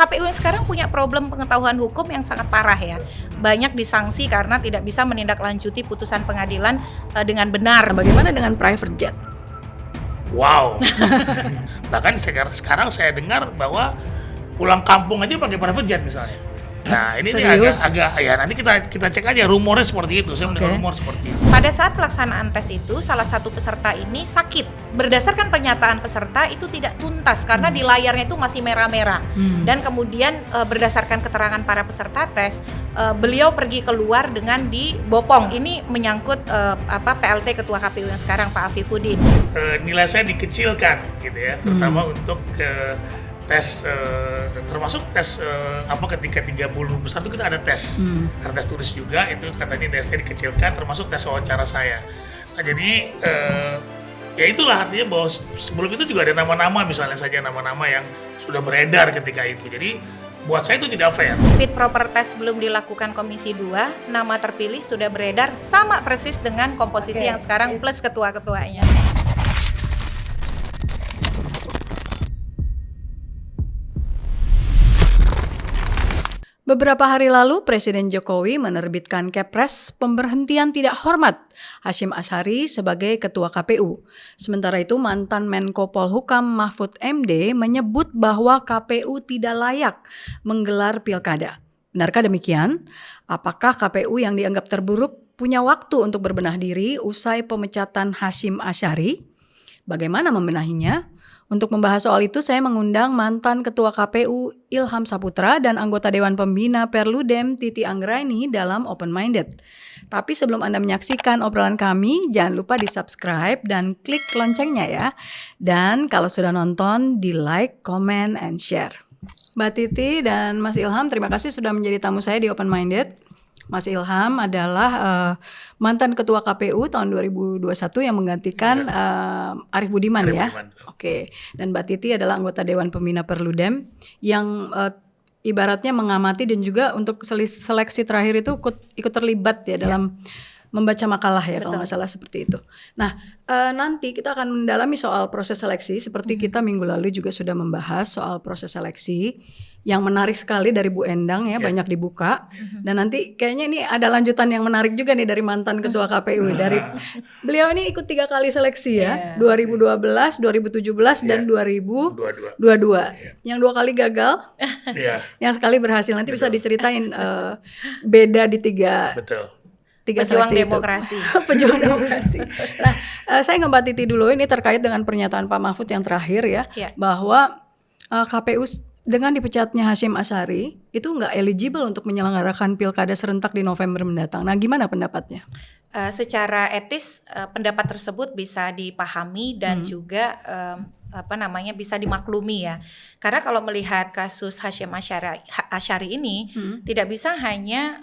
KPU yang sekarang punya problem pengetahuan hukum yang sangat parah ya. Banyak disanksi karena tidak bisa menindaklanjuti putusan pengadilan dengan benar. Bagaimana dengan private jet? Wow. Bahkan sekarang saya dengar bahwa pulang kampung aja pakai private jet misalnya. Nah ini agak ya nanti kita cek aja rumornya seperti itu. Saya mendengar rumor seperti itu. Pada saat pelaksanaan tes itu salah satu peserta ini sakit. Berdasarkan pernyataan peserta itu tidak tuntas karena di layarnya itu masih merah-merah. Dan kemudian berdasarkan keterangan para peserta tes, beliau pergi keluar dengan dibopong. Ini menyangkut PLT Ketua KPU yang sekarang Pak Afifuddin. Nilai saya dikecilkan gitu ya, terutama untuk tes termasuk tes ketika 30 besar itu kita ada tes ada tes tulis juga, itu katanya nilai saya dikecilkan termasuk tes wawancara saya. Nah jadi ya itulah artinya bahwa sebelum itu juga ada nama-nama, misalnya saja nama-nama yang sudah beredar ketika itu. Jadi buat saya itu tidak fair. Fit proper test belum dilakukan Komisi 2, nama terpilih sudah beredar sama persis dengan komposisi yang sekarang plus ketua-ketuanya. Beberapa hari lalu, Presiden Jokowi menerbitkan Kepres pemberhentian tidak hormat Hasyim Asyari sebagai Ketua KPU. Sementara itu, mantan Menko Polhukam Mahfud MD menyebut bahwa KPU tidak layak menggelar pilkada. Benarkah demikian? Apakah KPU yang dianggap terburuk punya waktu untuk berbenah diri usai pemecatan Hasyim Asyari? Bagaimana membenahinya? Untuk membahas soal itu, saya mengundang mantan Ketua KPU Ilham Saputra dan anggota Dewan Pembina Perludem Titi Anggraini dalam Open Minded. Tapi sebelum Anda menyaksikan obrolan kami, jangan lupa di-subscribe dan klik loncengnya ya. Dan kalau sudah nonton, di-like, comment, and share. Mbak Titi dan Mas Ilham, terima kasih sudah menjadi tamu saya di Open Minded. Mas Ilham adalah mantan Ketua KPU tahun 2021 yang menggantikan Arief Budiman ya. Oke. Dan Mbak Titi adalah anggota Dewan Pembina Perludem yang ibaratnya mengamati dan juga untuk seleksi terakhir itu ikut terlibat ya dalam membaca makalah ya. Betul. Kalau nggak salah seperti itu. Nah nanti kita akan mendalami soal proses seleksi seperti kita minggu lalu juga sudah membahas soal proses seleksi. Yang menarik sekali dari Bu Endang ya, banyak dibuka. Dan nanti kayaknya ini ada lanjutan yang menarik juga nih dari mantan Ketua KPU. Dari beliau ini ikut 3 kali seleksi ya, 2012, 2017 dan 2022. Yang 2 kali gagal, yang sekali berhasil. Nanti bisa diceritain beda di 3 Pejuang demokrasi. Pejuang demokrasi. Nah, saya ke Mbak Titi dulu, ini terkait dengan pernyataan Pak Mahfud yang terakhir ya, bahwa KPU dengan dipecatnya Hasyim Asyari itu nggak eligible untuk menyelenggarakan pilkada serentak di November mendatang. Nah, gimana pendapatnya? Secara etis pendapat tersebut bisa dipahami dan juga bisa dimaklumi ya. Karena kalau melihat kasus Hasyim Asyari ini tidak bisa hanya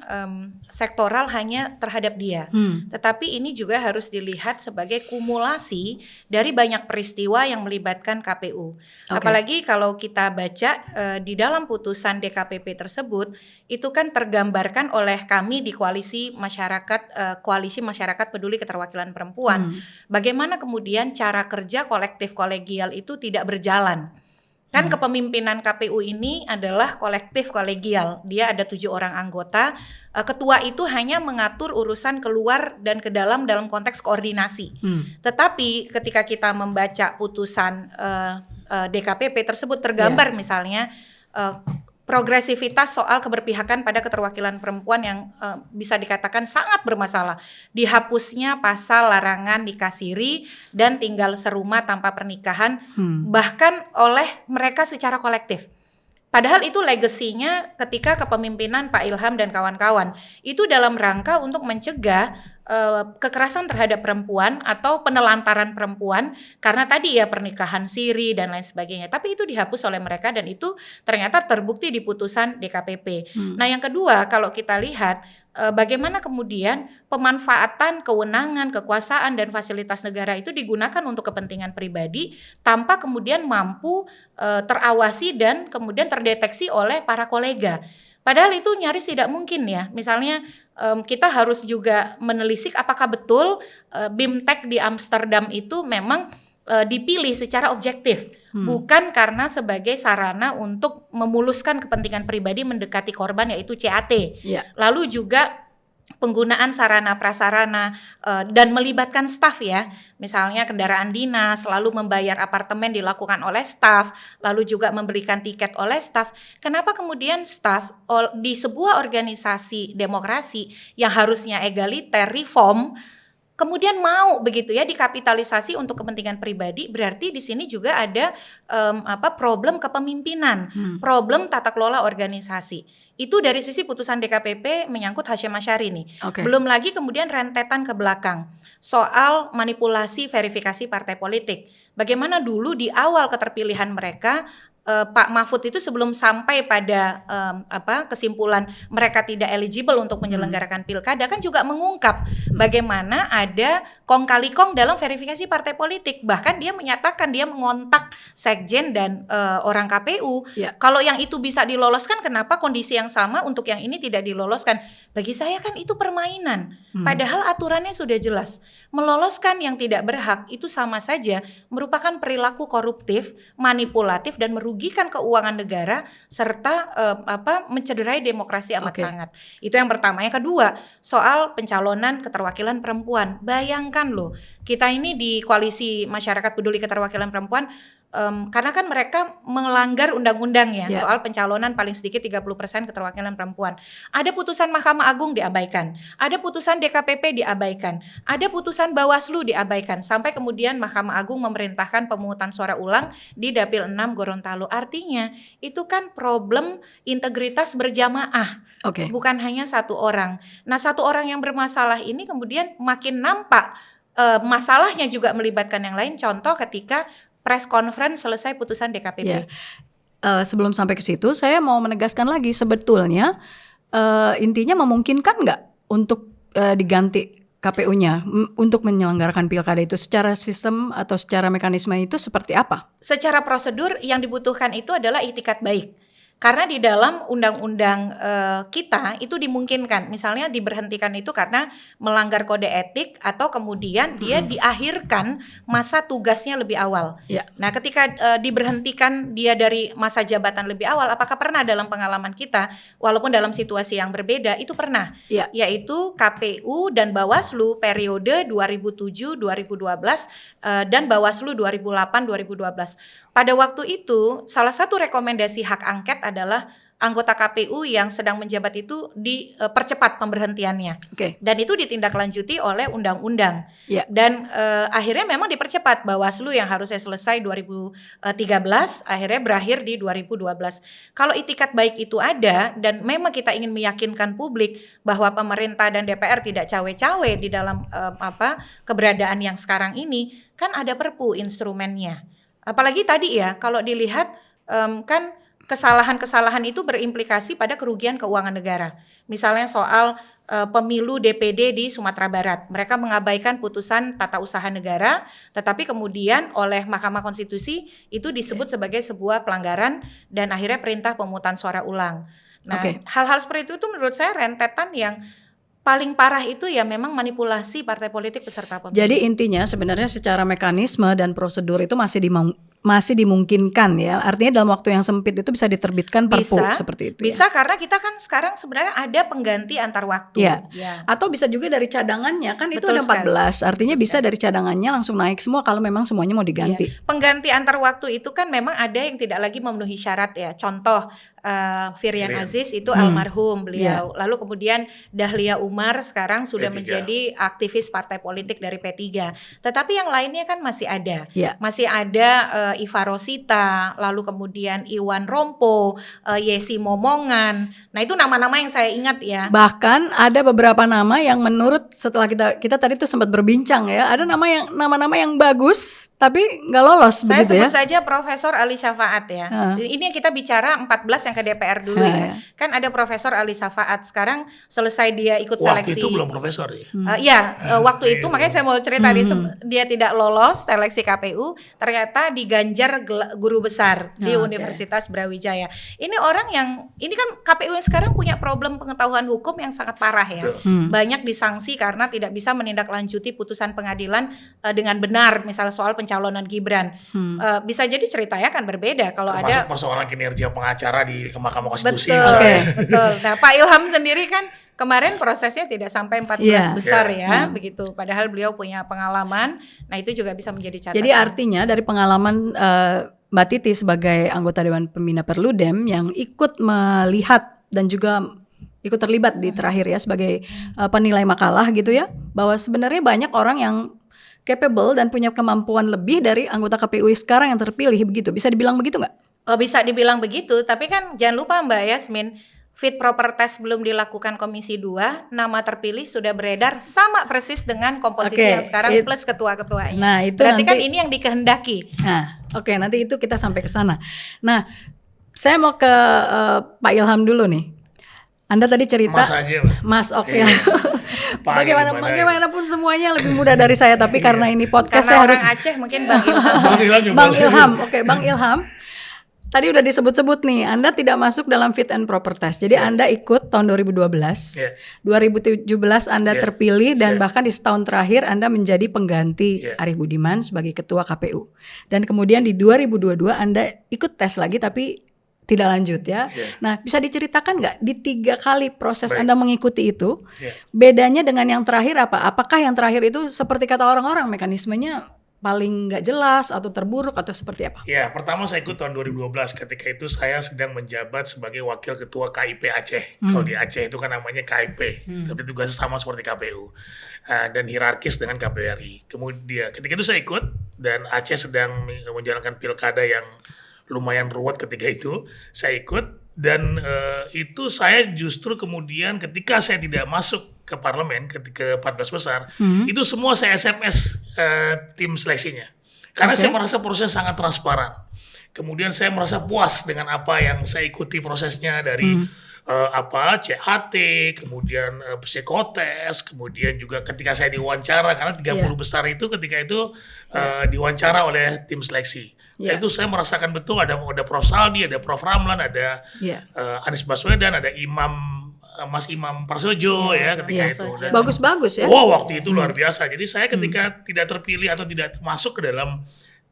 sektoral hanya terhadap dia. Tetapi ini juga harus dilihat sebagai kumulasi dari banyak peristiwa yang melibatkan KPU. Apalagi kalau kita baca di dalam putusan DKPP tersebut itu kan tergambarkan oleh kami di Koalisi Masyarakat Peduli Keterwakilan Perempuan. Bagaimana kemudian cara kerja kolektif kolegial itu tidak berjalan. Kan kepemimpinan KPU ini adalah kolektif kolegial. Dia ada 7 orang anggota. Ketua itu hanya mengatur urusan keluar dan ke dalam konteks koordinasi. Tetapi ketika kita membaca putusan DKPP tersebut tergambar misalnya progresivitas soal keberpihakan pada keterwakilan perempuan yang bisa dikatakan sangat bermasalah. Dihapusnya pasal larangan nikah siri dan tinggal serumah tanpa pernikahan bahkan oleh mereka secara kolektif. Padahal itu legasinya ketika kepemimpinan Pak Ilham dan kawan-kawan. Itu dalam rangka untuk mencegah kekerasan terhadap perempuan atau penelantaran perempuan karena tadi ya pernikahan siri dan lain sebagainya. Tapi itu dihapus oleh mereka dan itu ternyata terbukti di putusan DKPP. Nah yang kedua kalau kita lihat bagaimana kemudian pemanfaatan kewenangan, kekuasaan dan fasilitas negara itu digunakan untuk kepentingan pribadi tanpa kemudian mampu terawasi dan kemudian terdeteksi oleh para kolega. Padahal itu nyaris tidak mungkin ya. Misalnya kita harus juga menelisik apakah betul BIMTEK di Amsterdam itu memang dipilih secara objektif. bukan karena sebagai sarana untuk memuluskan kepentingan pribadi mendekati korban yaitu CAT. Lalu juga penggunaan sarana prasarana dan melibatkan staf ya, misalnya kendaraan dinas, lalu membayar apartemen dilakukan oleh staf, lalu juga memberikan tiket oleh staf. Kenapa kemudian staf di sebuah organisasi demokrasi yang harusnya egaliter, reform, kemudian mau begitu ya dikapitalisasi untuk kepentingan pribadi? Berarti di sini juga ada problem kepemimpinan, problem tata kelola organisasi. Itu dari sisi putusan DKPP menyangkut Hasyim Asyari nih. Belum lagi kemudian rentetan ke belakang soal manipulasi verifikasi partai politik. Bagaimana dulu di awal keterpilihan mereka Pak Mahfud itu sebelum sampai pada kesimpulan mereka tidak eligible untuk menyelenggarakan pilkada kan juga mengungkap bagaimana ada kong kali kong dalam verifikasi partai politik. Bahkan dia menyatakan dia mengontak sekjen dan orang KPU. Kalau yang itu bisa diloloskan, kenapa kondisi yang sama untuk yang ini tidak diloloskan? Bagi saya kan itu permainan. Padahal aturannya sudah jelas. Meloloskan yang tidak berhak itu sama saja merupakan perilaku koruptif, manipulatif dan merugikan keuangan negara serta mencederai demokrasi amat sangat. Itu yang pertama. Yang kedua, soal pencalonan keterwakilan perempuan. Bayangkan loh, kita ini di Koalisi Masyarakat Peduli Keterwakilan Perempuan karena kan mereka melanggar undang-undang ya soal pencalonan paling sedikit 30% keterwakilan perempuan. Ada putusan Mahkamah Agung diabaikan, ada putusan DKPP diabaikan, ada putusan Bawaslu diabaikan, sampai kemudian Mahkamah Agung memerintahkan pemungutan suara ulang di Dapil 6 Gorontalo. Artinya itu kan problem integritas berjamaah, bukan hanya satu orang. Nah, satu orang yang bermasalah ini kemudian makin nampak masalahnya juga melibatkan yang lain. Contoh ketika press conference selesai putusan DKPP. Sebelum sampai ke situ, saya mau menegaskan lagi sebetulnya intinya memungkinkan nggak untuk diganti KPU-nya untuk menyelenggarakan pilkada itu secara sistem atau secara mekanisme itu seperti apa? Secara prosedur yang dibutuhkan itu adalah itikat baik. Karena di dalam undang-undang kita itu dimungkinkan, misalnya diberhentikan itu karena melanggar kode etik atau kemudian dia diakhirkan masa tugasnya lebih awal. Nah, ketika diberhentikan dia dari masa jabatan lebih awal, apakah pernah dalam pengalaman kita, walaupun dalam situasi yang berbeda, itu pernah, yaitu KPU dan Bawaslu periode 2007-2012 dan Bawaslu 2008-2012. Pada waktu itu, salah satu rekomendasi hak angket adalah anggota KPU yang sedang menjabat itu dipercepat pemberhentiannya. Dan itu ditindaklanjuti oleh undang-undang. Dan akhirnya memang dipercepat. Bawaslu yang harusnya selesai 2013 akhirnya berakhir di 2012. Kalau itikat baik itu ada dan memang kita ingin meyakinkan publik bahwa pemerintah dan DPR tidak cawe-cawe di dalam keberadaan yang sekarang ini, kan ada Perpu instrumennya. Apalagi tadi ya, kalau dilihat kan kesalahan-kesalahan itu berimplikasi pada kerugian keuangan negara. Misalnya soal pemilu DPD di Sumatera Barat. Mereka mengabaikan putusan tata usaha negara, tetapi kemudian oleh Mahkamah Konstitusi itu disebut sebagai sebuah pelanggaran dan akhirnya perintah pemungutan suara ulang. Nah, hal-hal seperti itu menurut saya rentetan yang paling parah itu ya memang manipulasi partai politik peserta pemilu. Jadi intinya sebenarnya secara mekanisme dan prosedur itu masih dimungkinkan ya. Artinya dalam waktu yang sempit itu bisa diterbitkan Perpu seperti itu. Bisa karena kita kan sekarang sebenarnya ada pengganti antar waktu. Atau bisa juga dari cadangannya kan. Betul, itu ada 14. Artinya betul bisa dari cadangannya langsung naik semua kalau memang semuanya mau diganti. Pengganti antar waktu itu kan memang ada yang tidak lagi memenuhi syarat ya. Contoh Firian Aziz itu almarhum beliau. Lalu kemudian Dahlia Umar sekarang sudah menjadi aktivis partai politik dari P3. Tetapi yang lainnya kan masih ada. Masih ada Iva Rosita, lalu kemudian Iwan Rompo, Yesi Momongan. Nah, itu nama-nama yang saya ingat ya. Bahkan ada beberapa nama yang menurut setelah kita tadi tuh sempat berbincang ya, ada nama-nama yang bagus tapi nggak lolos. Saya begitu sebut ya? saja Profesor Ali Syafaat ya. Ini yang kita bicara 14 yang ke DPR dulu ya. Kan ada Profesor Ali Syafaat. Sekarang selesai dia ikut seleksi. Waktu itu belum profesor ya? Waktu itu makanya saya mau cerita dia tidak lolos seleksi KPU. Ternyata diganjar guru besar di Universitas Brawijaya. Ini orang yang, ini kan KPU yang sekarang punya problem pengetahuan hukum yang sangat parah ya. Banyak disanksi karena tidak bisa menindaklanjuti putusan pengadilan dengan benar. Misalnya soal pencalonan Gibran. Bisa jadi ceritanya akan berbeda kalau Termasuk ada persoalan kinerja pengacara di Mahkamah Konstitusi. betul, misalnya. betul. Nah, Pak Ilham sendiri kan kemarin prosesnya tidak sampai 14 Iya. besar ya, begitu. Padahal beliau punya pengalaman. Nah, itu juga bisa menjadi catatan. Jadi artinya dari pengalaman Mbak Titi sebagai anggota Dewan Pembina Perludem yang ikut melihat dan juga ikut terlibat di terakhir ya sebagai penilai makalah gitu ya, bahwa sebenarnya banyak orang yang capable dan punya kemampuan lebih dari anggota KPU sekarang yang terpilih begitu. Bisa dibilang begitu nggak? Bisa dibilang begitu, tapi kan jangan lupa Mbak Yasmin, fit proper test belum dilakukan Komisi 2, nama terpilih sudah beredar sama persis dengan komposisi Oke, yang sekarang plus ketua-ketuanya. Nah, itu berarti nanti- kan ini yang dikehendaki. Nah, oke, nanti itu kita sampai ke sana. Nah, saya mau ke Pak Ilham dulu nih. Anda tadi cerita Mas aja, Mbak. Mas, oke. Iya. Pak, gimana Bagaimanapun semuanya lebih mudah dari saya, tapi karena ini podcast Karena saya orang harus Aceh mungkin Bang Ilham. Bang Ilham juga. Bang Ilham. Oke, Bang Ilham. Tadi udah disebut-sebut nih, Anda tidak masuk dalam fit and proper test. Jadi Anda ikut tahun 2012. Iya. 2017 Anda Iya. terpilih dan Iya. bahkan di setahun terakhir Anda menjadi pengganti Iya. Arief Budiman sebagai ketua KPU. Dan kemudian di 2022 Anda ikut tes lagi tapi tidak lanjut ya. Iya. Nah, bisa diceritakan nggak di 3 kali proses Baik. Anda mengikuti itu, Iya. bedanya dengan yang terakhir apa? Apakah yang terakhir itu seperti kata orang-orang mekanismenya paling nggak jelas atau terburuk atau seperti apa? Ya, pertama saya ikut tahun 2012. Ketika itu saya sedang menjabat sebagai wakil ketua KIP Aceh. Kalau di Aceh itu kan namanya KIP, tapi tugasnya sama seperti KPU. Dan hierarkis dengan KPU RI. Kemudian ketika itu saya ikut dan Aceh sedang menjalankan pilkada yang lumayan ruwet ketika itu. Saya ikut dan itu saya justru kemudian ketika saya tidak masuk ke parlemen ketika 14 besar, itu semua saya SMS tim seleksinya. Karena Oke. saya merasa proses sangat transparan. Kemudian saya merasa puas dengan apa yang saya ikuti prosesnya dari CHT, kemudian psikotes, kemudian juga ketika saya diwawancara karena 30 besar itu ketika itu diwawancara oleh tim seleksi. Iya. Itu saya merasakan betul ada Prof Saldi, ada Prof Ramlan, ada Iya. Anies Baswedan, ada Mas Imam Prasojo ya ketika Iya. itu. Dan- Bagus-bagus ya. Wow, waktu itu luar biasa. Jadi saya ketika tidak terpilih atau tidak masuk ke dalam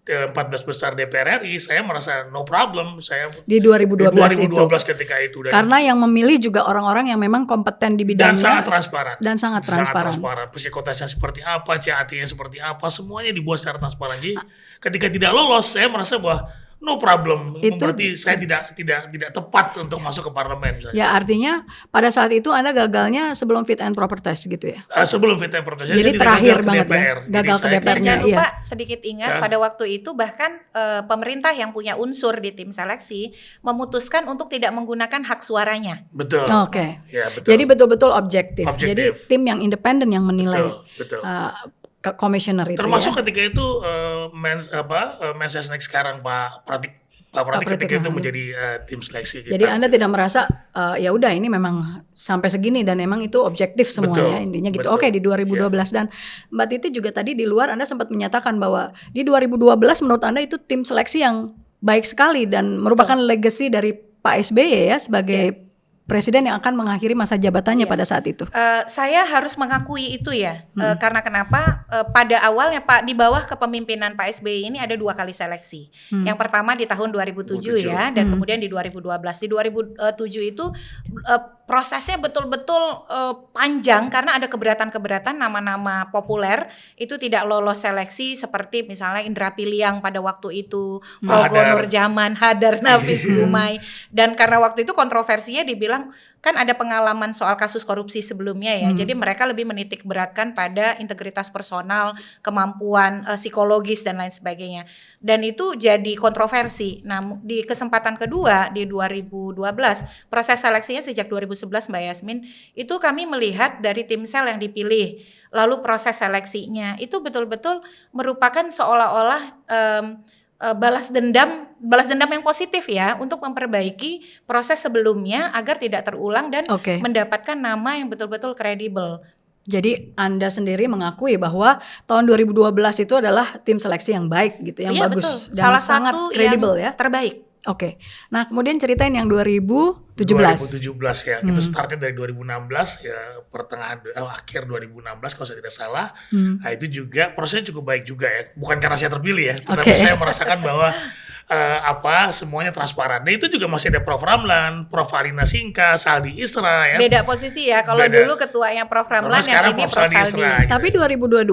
14 besar DPR RI, saya merasa no problem. Saya Di 2012 itu. 2012 ketika itu. Dan Karena yang memilih juga orang-orang yang memang kompeten di dan bidangnya sangat transparan. dan sangat transparan. Psikotesnya seperti apa, CAT-nya seperti apa, semuanya dibuat secara transparan. Jadi ketika tidak lolos, saya merasa bahwa no problem. Itu- Berarti saya tidak tepat untuk masuk ke parlemen. Misalnya. Ya artinya pada saat itu Anda gagalnya sebelum fit and proper test gitu ya. Sebelum fit and proper test, Jadi saya tidak terakhir gagal ke banget ya, DPR. gagal Jadi ke saya- DPR. Dan jangan Iya. lupa sedikit ingat Ya. pada waktu itu bahkan pemerintah yang punya unsur di tim seleksi memutuskan untuk tidak menggunakan hak suaranya. Betul. Oke. Ya, betul. Jadi betul-betul objektif. Objektif. Jadi tim yang independen yang menilai Betul. komisioner itu Termasuk ya. ketika itu Mensesnek sekarang Pak Pratik ketika itu menjadi tim seleksi kita. Jadi Anda tidak merasa ya udah ini memang sampai segini dan memang itu objektif semua Betul, ya intinya gitu. betul. Oke, di 2012 dan Mbak Titi juga tadi di luar Anda sempat menyatakan bahwa di 2012 menurut Anda itu tim seleksi yang baik sekali dan merupakan legacy dari Pak SBY ya sebagai presiden yang akan mengakhiri masa jabatannya Iya. pada saat itu. Saya harus mengakui itu ya, karena kenapa? Pada awalnya Pak di bawah kepemimpinan Pak SBY ini ada 2 kali seleksi. Yang pertama di tahun 2007 ya, dan kemudian di 2012. Di 2007 itu prosesnya betul-betul panjang karena ada keberatan-keberatan nama-nama populer itu tidak lolos seleksi seperti misalnya Indra Piliang pada waktu itu, Progo Hadar. Nurjaman, Hadar Nafis Gumai, dan karena waktu itu kontroversinya dibilang kan ada pengalaman soal kasus korupsi sebelumnya ya, jadi mereka lebih menitik beratkan pada integritas personal, kemampuan psikologis dan lain sebagainya, dan itu jadi kontroversi. Nah di kesempatan kedua di 2012 proses seleksinya sejak 2011 Mbak Yasmin itu kami melihat dari tim sel yang dipilih, lalu proses seleksinya itu betul-betul merupakan seolah-olah balas dendam yang positif ya untuk memperbaiki proses sebelumnya agar tidak terulang dan Oke. mendapatkan nama yang betul-betul kredibel. Jadi Anda sendiri mengakui bahwa tahun 2012 itu adalah tim seleksi yang baik gitu, yang Iya, bagus betul. dan Salah sangat satu kredibel yang ya. terbaik. Oke. Nah, kemudian ceritain yang 2017. 2017 ya, itu startnya dari 2016 ya, akhir 2016 kalau saya tidak salah. Nah itu juga prosesnya cukup baik juga ya, bukan karena saya terpilih ya, tetapi saya merasakan bahwa semuanya transparan. Nah itu juga masih ada Prof. Ramlan, Prof. Arina Singka, Saldi Isra ya. Beda posisi ya, kalau dulu ketuanya Prof. Ramlan, yang ini Prof. Saldi. Isra, Tapi 2022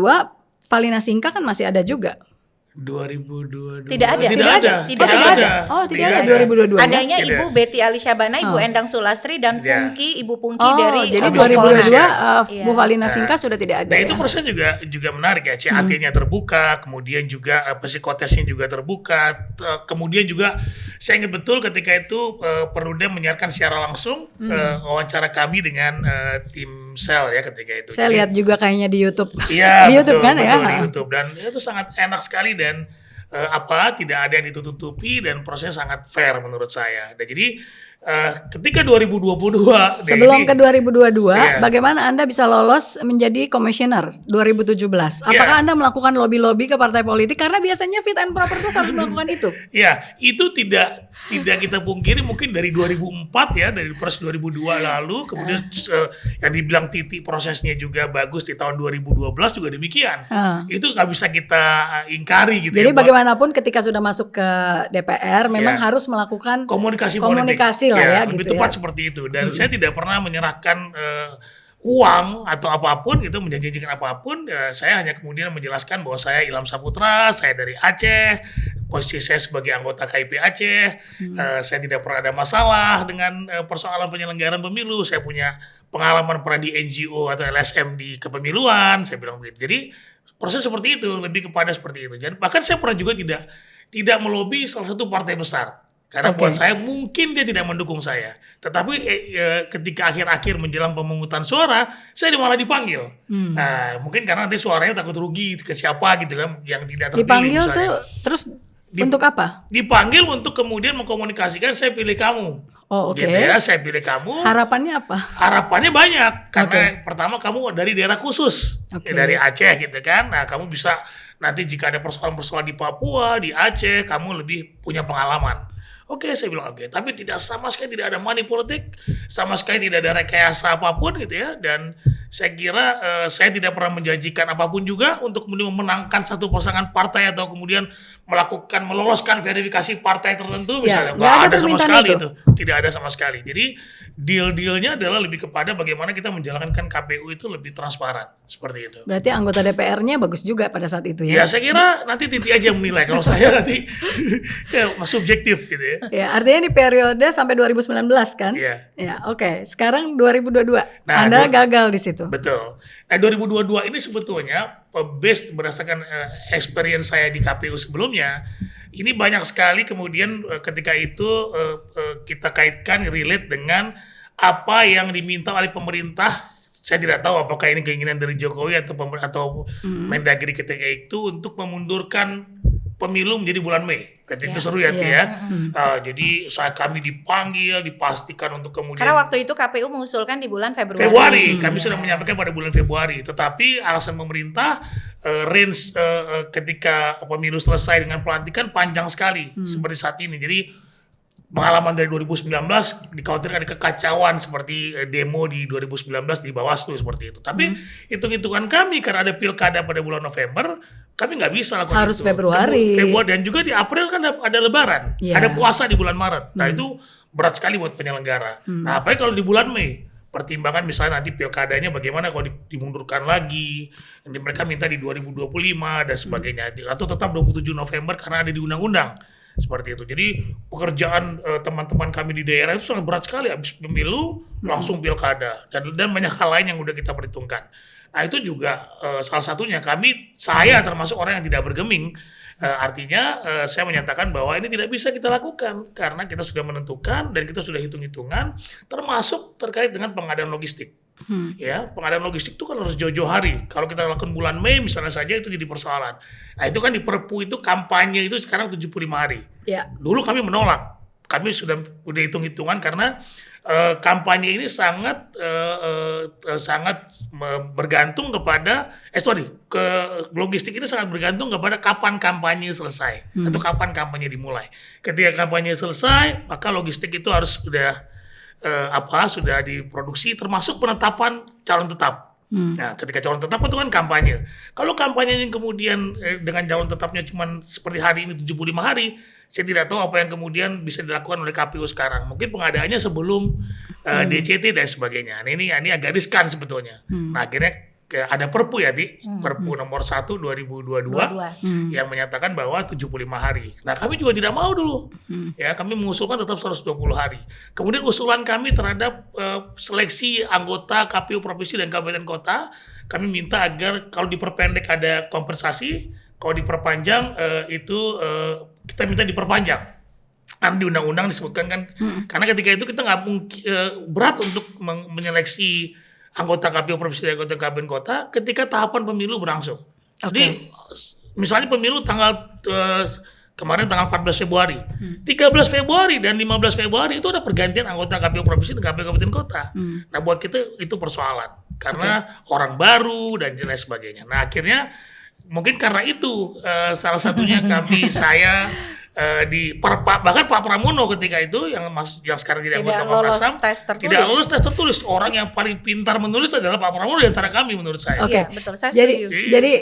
Valina Singka kan masih ada juga. 2022 Tidak ada. Oh, tidak ada 2022. Adanya Ibu Betty Alisyabana, Ibu Endang Sulastri, dan Pungki, Ibu Pungki dari jadi Kompolnas. 2022 Bu Valina Singka sudah tidak ada. Nah itu proses juga menarik ya, CAT-nya terbuka, kemudian juga psikotesnya juga terbuka, kemudian juga saya ingat betul ketika itu Perludem menyiarkan secara langsung wawancara kami dengan tim sel ya ketika itu. Saya lihat juga kayaknya di YouTube. Iya, di YouTube kan ya. Di YouTube, dan itu sangat enak sekali dan tidak ada yang ditutupi dan prosesnya sangat fair menurut saya. Dan jadi ketika 2022 sebelum ke 2022 bagaimana Anda bisa lolos menjadi komisioner 2017? Apakah Anda melakukan lobby-lobby ke partai politik karena biasanya fit and proper itu harus melakukan itu? Ya, itu tidak kita pungkiri, mungkin dari 2004 ya, dari proses 2002 lalu, kemudian yang dibilang titik prosesnya juga bagus di tahun 2012 juga demikian. Itu nggak bisa kita ingkari gitu. Jadi bagaimanapun ketika sudah masuk ke DPR memang harus melakukan komunikasi lah ya, lebih gitu tepat ya. seperti itu. Dan saya tidak pernah menyerahkan uang atau apapun gitu, menjanjikan apapun. Saya hanya kemudian menjelaskan bahwa saya Ilham Saputra, saya dari Aceh, posisi saya sebagai anggota KIP Aceh, saya tidak pernah ada masalah dengan persoalan penyelenggaraan pemilu. Saya punya pengalaman pernah di NGO atau LSM di kepemiluan, saya bilang begitu. Jadi proses seperti itu, lebih kepada seperti itu. Jadi bahkan saya pernah juga tidak melobi salah satu partai besar. Karena buat saya mungkin dia tidak mendukung saya. Tetapi ketika akhir-akhir menjelang pemungutan suara, saya malah dipanggil. Nah, mungkin karena nanti suaranya takut rugi ke siapa gitu kan, yang tidak terpilih. Dipanggil misalnya. tuh terus untuk apa? Dipanggil untuk kemudian mengkomunikasikan saya pilih kamu. Oh, oke. Gitu ya, saya pilih kamu. Harapannya apa? Harapannya banyak. Karena pertama kamu dari daerah khusus. Dari Aceh gitu kan. Nah, kamu bisa nanti jika ada persoalan-persoalan di Papua, di Aceh, kamu lebih punya pengalaman. Oke, saya bilang oke. Tapi sama sekali tidak ada money politik, sama sekali tidak ada rekayasa apapun gitu ya. Dan saya kira saya tidak pernah menjanjikan apapun juga untuk kemudian memenangkan satu pasangan partai atau kemudian meloloskan verifikasi partai tertentu misalnya. Nggak ada sama sekali itu. Tidak ada sama sekali. Jadi deal-dealnya adalah lebih kepada bagaimana kita menjalankan KPU itu lebih transparan seperti itu. Berarti anggota DPR-nya bagus juga pada saat itu ya? Ya saya kira nanti Titi aja menilai. Kalau saya nanti subjektif gitu ya. Ya, artinya di periode sampai 2019 kan? Iya. Ya, oke. Sekarang 2022. Nah, Anda gagal di situ. Betul. Nah, 2022 ini sebetulnya based berdasarkan experience saya di KPU sebelumnya, ini banyak sekali kemudian ketika itu kita kaitkan relate dengan apa yang diminta oleh pemerintah. Saya tidak tahu apakah ini keinginan dari Jokowi atau Mendagri ketika itu untuk memundurkan pemilu menjadi bulan Mei. Ketika itu seru ya. Jadi kami dipanggil, dipastikan untuk kemudian. Karena waktu itu KPU mengusulkan di bulan Februari. Kami sudah menyampaikan pada bulan Februari. Tetapi alasan pemerintah range ketika pemilu selesai dengan pelantikan panjang sekali seperti saat ini. Jadi pengalaman dari 2019 dikhawatirkan ada kekacauan seperti demo di 2019 di Bawaslu seperti itu. Tapi hitung-hitungan kami karena ada pilkada pada bulan November, kami nggak bisa lakukan harus itu. Februari Dan juga di April kan ada Lebaran, ada puasa di bulan Maret. Nah itu berat sekali buat penyelenggara. Nah apalagi kalau di bulan Mei, pertimbangan misalnya nanti pilkadanya bagaimana kalau dimundurkan lagi, mereka minta di 2025 dan sebagainya, atau tetap 27 November karena ada di undang-undang. Seperti itu. Jadi pekerjaan teman-teman kami di daerah itu sangat berat sekali. Habis pemilu langsung pilkada dan banyak hal lain yang udah kita perhitungkan. Nah itu juga salah satunya saya termasuk orang yang tidak bergeming. Artinya saya menyatakan bahwa ini tidak bisa kita lakukan karena kita sudah menentukan dan kita sudah hitung-hitungan, termasuk terkait dengan pengadaan logistik. Ya, pengadaan logistik itu kan harus jauh-jauh hari. Kalau kita lakukan bulan Mei misalnya saja itu jadi persoalan. Nah itu kan di Perpu itu kampanye itu sekarang 75 hari. Ya. Dulu kami menolak kami sudah hitung-hitungan karena kampanye ini sangat bergantung kepada logistik ini sangat bergantung kepada kapan kampanye selesai atau kapan kampanye dimulai. Ketika kampanye selesai, maka logistik itu harus sudah diproduksi, termasuk penetapan calon tetap. Nah, ketika calon tetap itu kan kampanye. Kalau kampanyenya kemudian dengan calon tetapnya cuma seperti hari ini 75 hari, saya tidak tahu apa yang kemudian bisa dilakukan oleh KPU sekarang. Mungkin pengadaannya sebelum DCT dan sebagainya. Nah, ini agak riskan sebetulnya. Nah, akhirnya ada Perpu ya, Perpu nomor 1 2022 yang menyatakan bahwa 75 hari. Nah, kami juga tidak mau dulu. Ya, kami mengusulkan tetap 120 hari. Kemudian usulan kami terhadap seleksi anggota KPU provinsi dan kabupaten kota, kami minta agar kalau diperpendek ada kompensasi, kalau diperpanjang kita minta diperpanjang. Karena di undang-undang disebutkan kan, karena ketika itu kita nggak mungkin berat untuk menyeleksi anggota KPU provinsi dan anggota kabupaten kota ketika tahapan pemilu berlangsung. Jadi misalnya pemilu kemarin tanggal 14 Februari, 13 Februari dan 15 Februari itu ada pergantian anggota KPU provinsi dan KPU kabupaten kota. Nah, buat kita itu persoalan karena orang baru dan lain sebagainya. Nah, akhirnya mungkin karena itu salah satunya saya bahkan Pak Pramono ketika itu yang sekarang jadi anggota Komnas HAM tidak lolos tes tertulis. Orang yang paling pintar menulis adalah Pak Pramono di antara kami menurut saya. Oke, betul, saya setuju.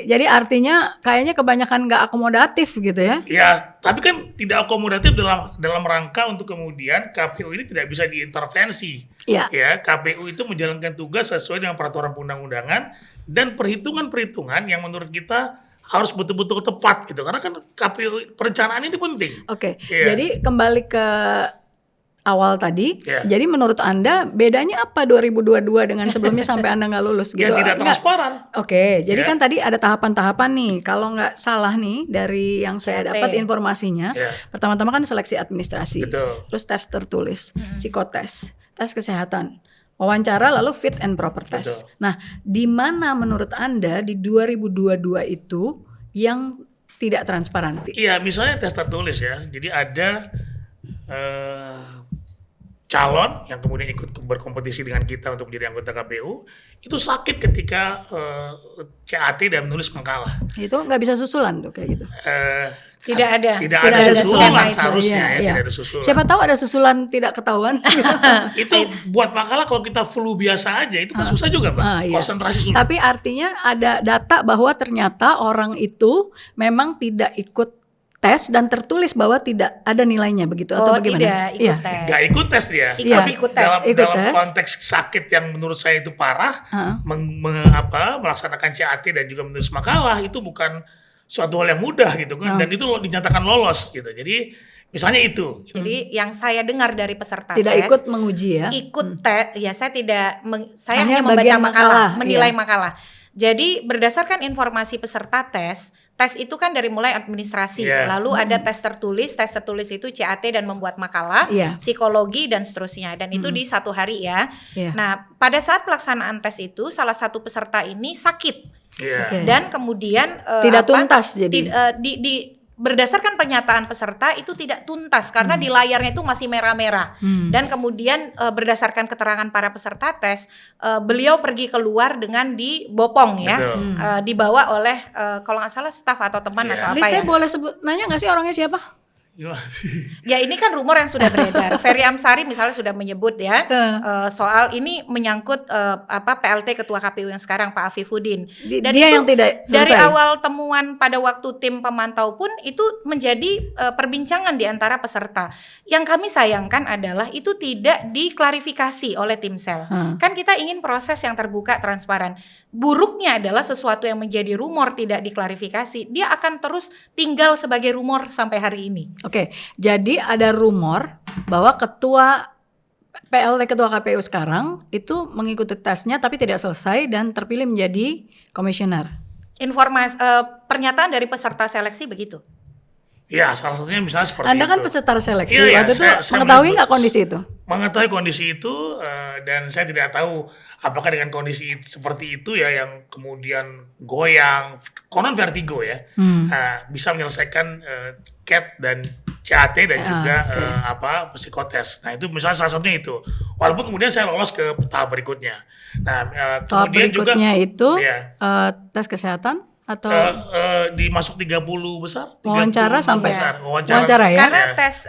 Jadi artinya kayaknya kebanyakan nggak akomodatif gitu ya? Ya, tapi kan tidak akomodatif dalam rangka untuk kemudian KPU ini tidak bisa diintervensi. Ya, KPU itu menjalankan tugas sesuai dengan peraturan perundang-undangan dan perhitungan-perhitungan yang menurut kita harus betul-betul tepat gitu, karena kan KPU perencanaan ini penting. Oke. Jadi kembali ke awal tadi. Jadi menurut Anda bedanya apa 2022 dengan sebelumnya sampai Anda nggak lulus gitu? Ya tidak transparan. Oke. Jadi kan tadi ada tahapan-tahapan nih. Kalau nggak salah nih dari yang saya dapat informasinya, pertama-tama kan seleksi administrasi, terus tes tertulis, psikotes, tes kesehatan, wawancara, lalu fit and proper test. Nah, di mana menurut Anda di 2022 itu yang tidak transparan? Iya, misalnya tes tertulis ya. Jadi ada calon yang kemudian ikut berkompetisi dengan kita untuk menjadi anggota KPU, itu sakit ketika CAT dan menulis makalah. Itu nggak bisa susulan tuh kayak gitu? Tidak ada susulan seharusnya tidak ada susulan. Siapa tahu ada susulan tidak ketahuan. Itu buat makalah kalau kita flu biasa aja itu kan susah juga, Mbak. Konsentrasi sulit. Tapi artinya ada data bahwa ternyata orang itu memang tidak ikut tes dan tertulis bahwa tidak ada nilainya begitu atau bagaimana? Tidak ikut tes. Nggak ikut tes dia. Ikut tes. Dalam konteks sakit yang menurut saya itu parah, melaksanakan CAT dan juga menulis makalah itu bukan suatu hal yang mudah gitu kan, dan itu dinyatakan lolos gitu. Jadi misalnya itu. Jadi yang saya dengar dari peserta tidak tes, ikut menguji ya. Ikut tes, ya saya tidak, saya hanya membaca makalah, menilai makalah. Jadi berdasarkan informasi peserta tes itu kan dari mulai administrasi, lalu ada tes tertulis itu CAT dan membuat makalah, psikologi dan seterusnya, dan itu di 1 hari ya. Nah, pada saat pelaksanaan tes itu salah satu peserta ini sakit. Dan kemudian tidak tuntas jadi berdasarkan pernyataan peserta itu tidak tuntas karena di layarnya itu masih merah-merah. Dan kemudian berdasarkan keterangan para peserta tes, beliau pergi keluar dengan dibopong ya, dibawa oleh kalau nggak salah staf atau teman atau apa ya. Saya boleh nanya nggak sih orangnya siapa? Ya ini kan rumor yang sudah beredar. Ferry Amsari misalnya sudah menyebut ya soal ini menyangkut PLT Ketua KPU yang sekarang Pak Afifuddin. Dan dia itu yang tidak selesai. Dari awal temuan pada waktu tim pemantau pun itu menjadi perbincangan di antara peserta. Yang kami sayangkan adalah itu tidak diklarifikasi oleh tim sel. Kan kita ingin proses yang terbuka, transparan. Buruknya adalah sesuatu yang menjadi rumor tidak diklarifikasi, dia akan terus tinggal sebagai rumor sampai hari ini. Oke, jadi ada rumor bahwa PLT Ketua KPU sekarang itu mengikuti tesnya tapi tidak selesai dan terpilih menjadi komisioner. Informasi pernyataan dari peserta seleksi begitu. Ya, salah satunya misalnya seperti Anda itu. Kan peserta seleksi, waktu itu mengetahui nggak kondisi itu? Mengetahui kondisi itu, dan saya tidak tahu apakah dengan kondisi seperti itu ya yang kemudian goyang, konon vertigo ya, bisa menyelesaikan CAT dan CAT dan juga psikotes. Nah itu misalnya salah satunya itu. Walaupun kemudian saya lolos ke tahap berikutnya. Nah Tahap kemudian juga berikutnya itu ya, tes kesehatan atau dimasuk 30 besar, 30 wawancara sampai besar. wawancara ya? Karena tes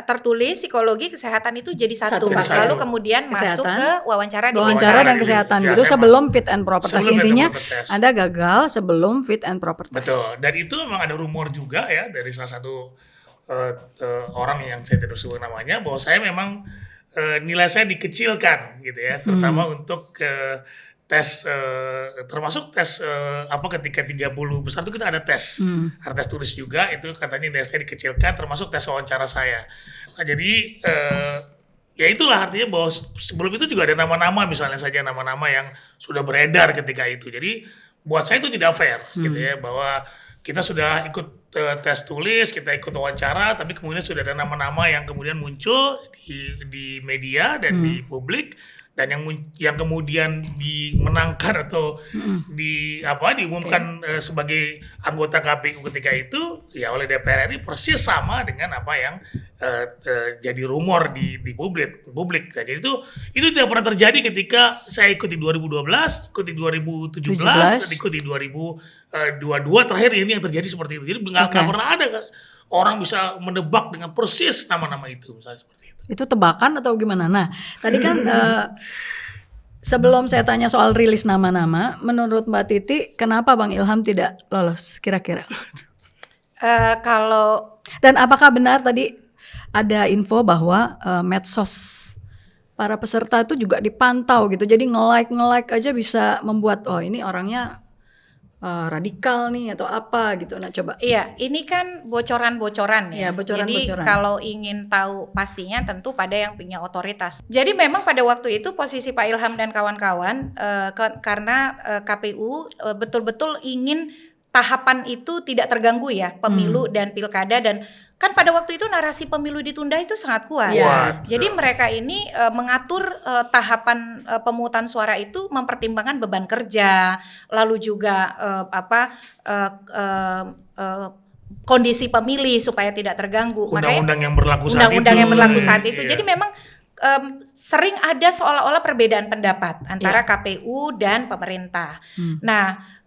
tertulis psikologi kesehatan itu jadi satu, Satu. Pak. Jadi Lalu satu. kemudian masuk Kesehatan. ke wawancara di Wawancara dan Wawancara kesehatan ya, gitu saya sebelum fit and proper test. Sebelum fit and Intinya proper test. Anda gagal sebelum fit and proper test. Betul. Dan itu memang ada rumor juga ya dari salah satu orang yang saya tidak sebut namanya, bahwa saya memang nilai saya dikecilkan gitu ya, terutama untuk tes termasuk tes ketika 30 besar itu kita ada tes. Ada tes tulis juga, itu katanya nilai saya dikecilkan termasuk tes wawancara saya. Nah, jadi ya itulah artinya bahwa sebelum itu juga ada nama-nama, misalnya saja nama-nama yang sudah beredar ketika itu. Jadi buat saya itu tidak fair gitu ya, bahwa kita sudah ikut tes tulis, kita ikut wawancara, tapi kemudian sudah ada nama-nama yang kemudian muncul di media dan di publik, dan yang kemudian dimenangkan atau diumumkan sebagai anggota KPU ketika itu ya oleh DPR RI persis sama dengan apa yang jadi rumor di publik. Nah, jadi itu tidak pernah terjadi ketika saya ikut di 2012, ikut di 2017, dan ikut di 2022 terakhir ini yang terjadi seperti itu. Jadi nggak pernah ada orang bisa menebak dengan persis nama-nama itu, misalnya seperti itu. Itu tebakan atau gimana? Nah, tadi kan sebelum saya tanya soal rilis nama-nama, menurut Mbak Titi, kenapa Bang Ilham tidak lolos kira-kira? Dan apakah benar tadi ada info bahwa medsos para peserta itu juga dipantau gitu, jadi nge-like aja bisa membuat ini orangnya radikal nih atau apa gitu. Nah coba. Iya, ini kan bocoran-bocoran ya. Iya, bocoran-bocoran. Jadi kalau ingin tahu pastinya tentu pada yang punya otoritas. Jadi memang pada waktu itu posisi Pak Ilham dan kawan-kawan karena KPU betul-betul ingin tahapan itu tidak terganggu ya, pemilu dan pilkada, dan kan pada waktu itu narasi pemilu ditunda itu sangat kuat. Yeah. Jadi mereka ini mengatur tahapan pemungutan suara itu mempertimbangkan beban kerja, lalu juga kondisi pemilih supaya tidak terganggu. Undang-undang yang berlaku saat itu. Jadi memang sering ada seolah-olah perbedaan pendapat antara KPU dan pemerintah. Nah,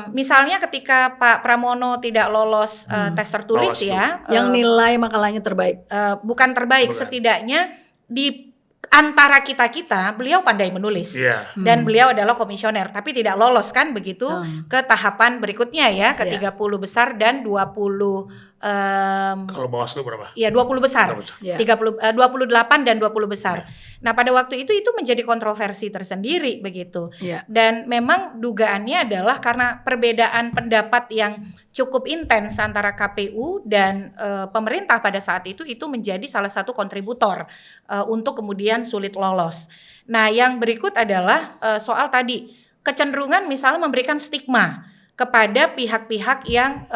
misalnya ketika Pak Pramono tidak lolos tes tertulis yang nilai makalahnya terbaik, bukan terbaik, setidaknya di antara kita beliau pandai menulis dan beliau adalah komisioner, tapi tidak lolos kan begitu ke tahapan berikutnya ya, ke 30 besar dan 20 kalau Bawaslu berapa? Ya 20 besar. 28 dan 20 besar. Nah, pada waktu itu menjadi kontroversi tersendiri begitu. Dan memang dugaannya adalah karena perbedaan pendapat yang cukup intens antara KPU dan pemerintah pada saat itu menjadi salah satu kontributor untuk kemudian sulit lolos. Nah, yang berikut adalah soal tadi kecenderungan misalnya memberikan stigma kepada pihak-pihak yang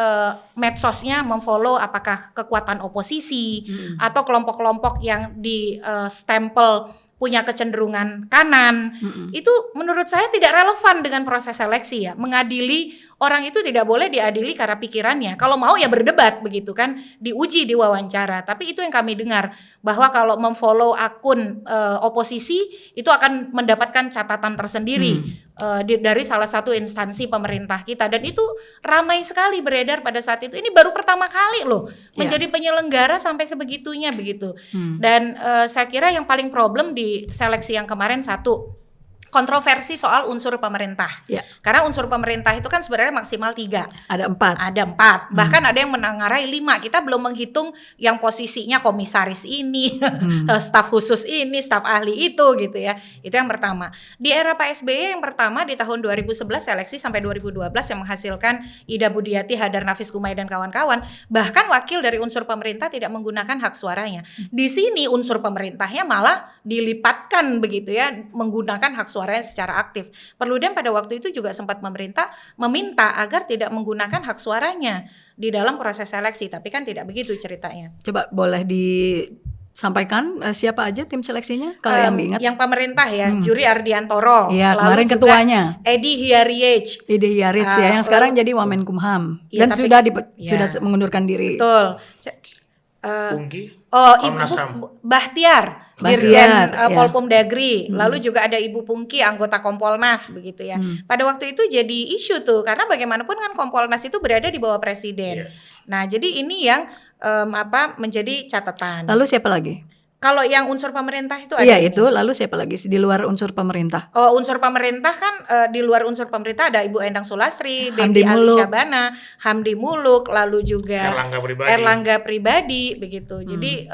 medsosnya memfollow apakah kekuatan oposisi atau kelompok-kelompok yang di stempel punya kecenderungan kanan. Itu menurut saya tidak relevan dengan proses seleksi ya. Mengadili orang itu tidak boleh diadili karena pikirannya. Kalau mau ya berdebat begitu kan, diuji di wawancara. Tapi itu yang kami dengar, bahwa kalau memfollow akun oposisi itu akan mendapatkan catatan tersendiri dari salah satu instansi pemerintah kita, dan itu ramai sekali beredar pada saat itu. Ini baru pertama kali loh menjadi penyelenggara sampai sebegitunya begitu. Dan saya kira yang paling problem di seleksi yang kemarin satu, kontroversi soal unsur pemerintah. Karena unsur pemerintah itu kan sebenarnya maksimal 3. Ada 4. Bahkan ada yang menengarai 5. Kita belum menghitung yang posisinya komisaris ini, staf khusus ini, staf ahli itu gitu ya. Itu yang pertama. Di era Pak SBY yang pertama di tahun 2011 seleksi sampai 2012 yang menghasilkan Ida Budiati, Hadar Nafis Gumai dan kawan-kawan, bahkan wakil dari unsur pemerintah tidak menggunakan hak suaranya. Di sini unsur pemerintahnya malah dilipatkan begitu ya, menggunakan hak suaranya secara aktif. Perludem pada waktu itu juga sempat meminta agar tidak menggunakan hak suaranya di dalam proses seleksi, tapi kan tidak begitu ceritanya. Coba boleh disampaikan siapa aja tim seleksinya kalau yang diingat? Yang pemerintah ya, Juri Ardiantoro. Iya, kemarin ketuanya. Edi Hiariej. Yang sekarang jadi Wamenkumham dan sudah mengundurkan diri. Betul. Pungki, Ibu Komnas HAM. Bahtiar, Bahtiar, Dirjen ya. Polpum-Dagri, lalu juga ada Ibu Pungki, anggota Kompolnas begitu ya. Pada waktu itu jadi isu tuh, karena bagaimanapun kan Kompolnas itu berada di bawah Presiden. Iya. Nah, jadi ini yang menjadi catatan. Lalu siapa lagi? Kalau yang unsur pemerintah itu ada Iya ini. itu, lalu siapa lagi di luar unsur pemerintah? Unsur pemerintah kan di luar unsur pemerintah ada Ibu Endang Sulastri, Hamdi Betty Ali Muluk. Syabana, Hamdi Muluk, lalu juga Erlangga Pribadi begitu. Jadi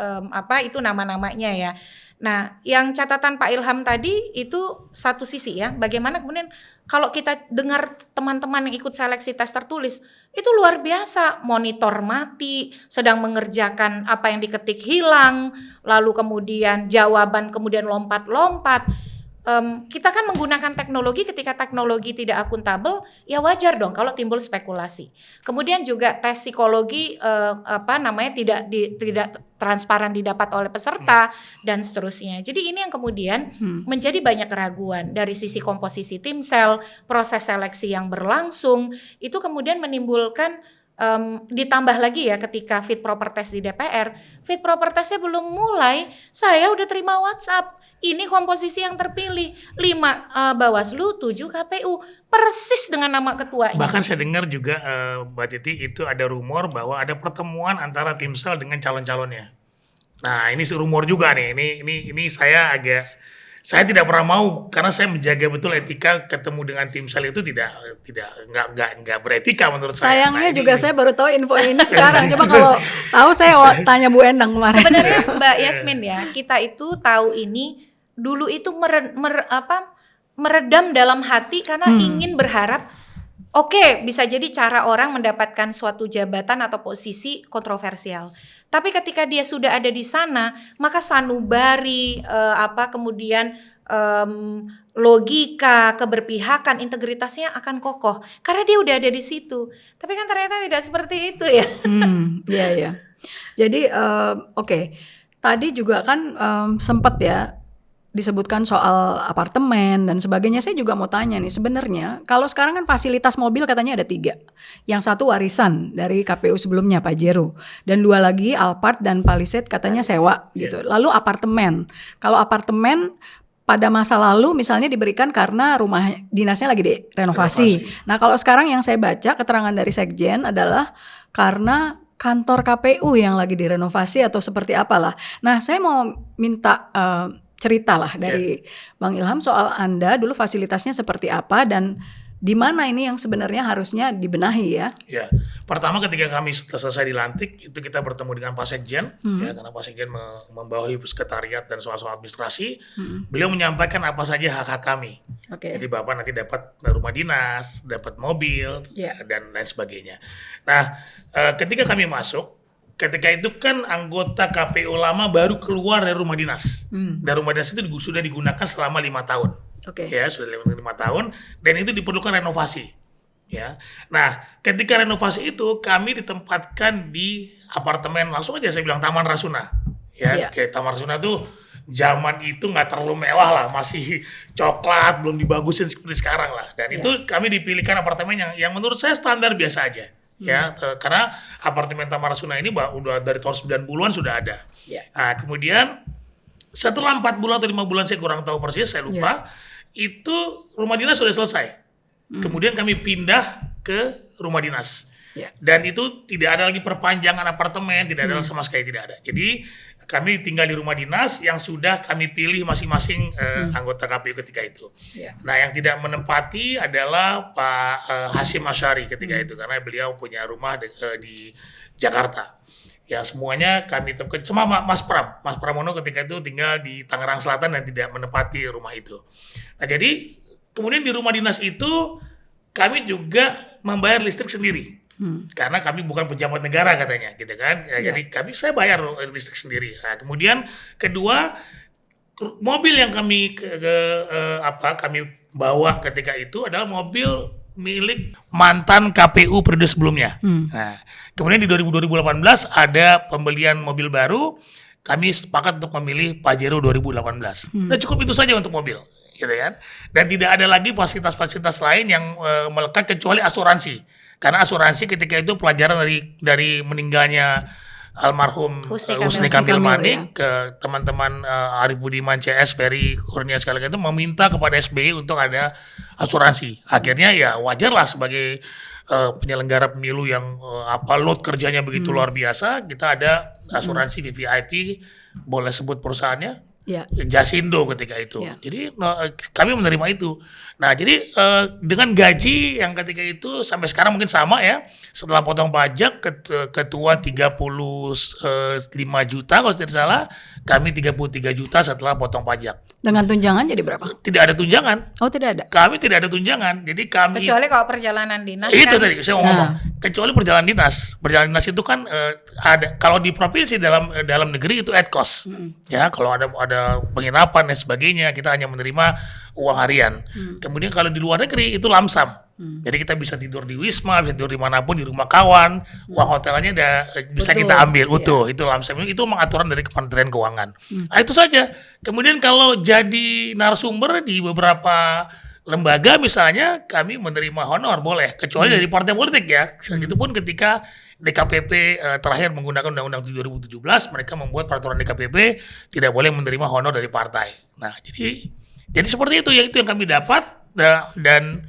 itu nama-namanya ya. Nah, yang catatan Pak Ilham tadi itu satu sisi ya. Bagaimana kemudian kalau kita dengar teman-teman yang ikut seleksi tes tertulis itu luar biasa, monitor mati, sedang mengerjakan apa yang diketik hilang, lalu kemudian jawaban kemudian lompat-lompat. Kita kan menggunakan teknologi, ketika teknologi tidak akuntabel, ya wajar dong kalau timbul spekulasi. Kemudian juga tes psikologi tidak transparan didapat oleh peserta dan seterusnya. Jadi ini yang kemudian menjadi banyak keraguan dari sisi komposisi tim sel, proses seleksi yang berlangsung, itu kemudian menimbulkan ditambah lagi ya ketika fit proper test di DPR, fit proper testnya belum mulai, saya udah terima WhatsApp, ini komposisi yang terpilih 5 Bawaslu, 7 KPU, persis dengan nama ketuanya. Bahkan saya dengar juga Mbak Titi itu ada rumor bahwa ada pertemuan antara tim sel dengan calon-calonnya. Nah ini rumor juga nih, ini saya tidak pernah mau karena saya menjaga betul etika, ketemu dengan tim sel itu nggak beretika menurut saya. Sayangnya juga saya baru tahu info ini sekarang. Coba kalau tahu saya tanya Bu Endang kemarin. Sebenarnya Mbak Yasmin ya, kita itu tahu ini dulu itu meredam dalam hati karena ingin berharap oke, bisa jadi cara orang mendapatkan suatu jabatan atau posisi kontroversial. Tapi ketika dia sudah ada di sana, maka sanubari, kemudian logika, keberpihakan, integritasnya akan kokoh. Karena dia udah ada di situ. Tapi kan ternyata tidak seperti itu ya. Iya. Jadi oke. Tadi juga kan sempat ya disebutkan soal apartemen dan sebagainya. Saya juga mau tanya nih, sebenarnya kalau sekarang kan fasilitas mobil katanya ada 3. Yang satu warisan dari KPU sebelumnya Pajero, dan 2 lagi Alphard dan Palisade katanya sewa gitu. Lalu apartemen. Kalau apartemen pada masa lalu misalnya diberikan karena rumah dinasnya lagi direnovasi. Nah kalau sekarang yang saya baca keterangan dari Sekjen adalah karena kantor KPU yang lagi direnovasi atau seperti apalah. Nah saya mau minta ceritalah dari Bang Ilham soal Anda dulu fasilitasnya seperti apa dan di mana ini yang sebenarnya harusnya dibenahi ya. Ya, pertama ketika kami selesai dilantik itu kita bertemu dengan Pak Sekjen ya, karena Pak Sekjen membawahi sekretariat dan soal-soal administrasi. Beliau menyampaikan apa saja hak-hak kami. Jadi Bapak nanti dapat rumah dinas, dapat mobil dan lain sebagainya. Nah, ketika kami masuk, ketika itu kan anggota KPU lama baru keluar dari rumah dinas. Dan rumah dinas itu sudah digunakan selama 5 tahun. Ya, sudah 5 tahun dan itu diperlukan renovasi. Ya. Nah, ketika renovasi itu kami ditempatkan di apartemen, langsung aja saya bilang Taman Rasuna. Ya, kayak Taman Rasuna tuh zaman itu nggak terlalu mewah lah, masih coklat, belum dibagusin seperti sekarang lah. Dan itu kami dipilihkan apartemen yang menurut saya standar biasa aja. Ya, karena apartemen Taman Rasuna ini udah dari tahun 90-an sudah ada. Nah, kemudian setelah 4 bulan atau 5 bulan saya kurang tahu persis, saya lupa, itu rumah dinas sudah selesai. Kemudian kami pindah ke rumah dinas. Dan itu tidak ada lagi perpanjangan apartemen, tidak ada sama sekali tidak ada. Jadi kami tinggal di rumah dinas yang sudah kami pilih masing-masing anggota KPU ketika itu. Nah, yang tidak menempati adalah Pak Hasyim Asyari ketika itu karena beliau punya rumah di Jakarta. Ya, semuanya kami tempatkan sama Mas Pramono ketika itu tinggal di Tangerang Selatan dan tidak menempati rumah itu. Nah, jadi kemudian di rumah dinas itu kami juga membayar listrik sendiri. Karena kami bukan pejabat negara katanya gitu kan. Jadi saya bayar listrik sendiri. Nah, kemudian kedua, mobil yang kami kami bawa ketika itu adalah mobil milik mantan KPU periode sebelumnya. Nah, kemudian di 2018 ada pembelian mobil baru, kami sepakat untuk memilih Pajero 2018. Nah, cukup itu saja untuk mobil, gitu kan. Dan tidak ada lagi fasilitas-fasilitas lain yang melekat kecuali asuransi. Karena asuransi ketika itu pelajaran dari meninggalnya almarhum Husni Husni Kamil, Kamil Manik, ya. ke teman-teman Arif Budiman CS, Ferry Kurnia sekalian itu meminta kepada SBY untuk ada asuransi. Akhirnya ya wajarlah sebagai penyelenggara pemilu yang load kerjanya begitu luar biasa, kita ada asuransi VVIP, boleh sebut perusahaannya? Ya. Jasindo ketika itu. Ya. Jadi kami menerima itu. Nah, jadi dengan gaji yang ketika itu sampai sekarang mungkin sama ya. Setelah potong pajak ketua 35 juta kalau tidak salah, kami 33 juta setelah potong pajak. Dengan tunjangan jadi berapa? Tidak ada tunjangan. Oh, tidak ada. Kami tidak ada tunjangan. Jadi kami Kecuali kalau perjalanan dinas itu kan. tadi saya mau ngomong. Kecuali perjalanan dinas. Perjalanan dinas itu kan ada kalau di provinsi dalam negeri itu at cost. Ya, kalau ada penginapan dan sebagainya, kita hanya menerima uang harian. Kemudian kalau di luar negeri itu lamsam. Jadi kita bisa tidur di Wisma, bisa tidur dimanapun, di rumah kawan, uang hotelnya bisa Betul. kita ambil utuh. Itu lamsam, itu memang aturan dari Kementerian Keuangan. Nah, itu saja. Kemudian kalau jadi narasumber di beberapa lembaga misalnya, kami menerima honor boleh, kecuali dari partai politik ya. Itu pun ketika DKPP terakhir menggunakan Undang-Undang 2017, mereka membuat peraturan DKPP tidak boleh menerima honor dari partai. Nah, jadi seperti itu ya, itu yang kami dapat dan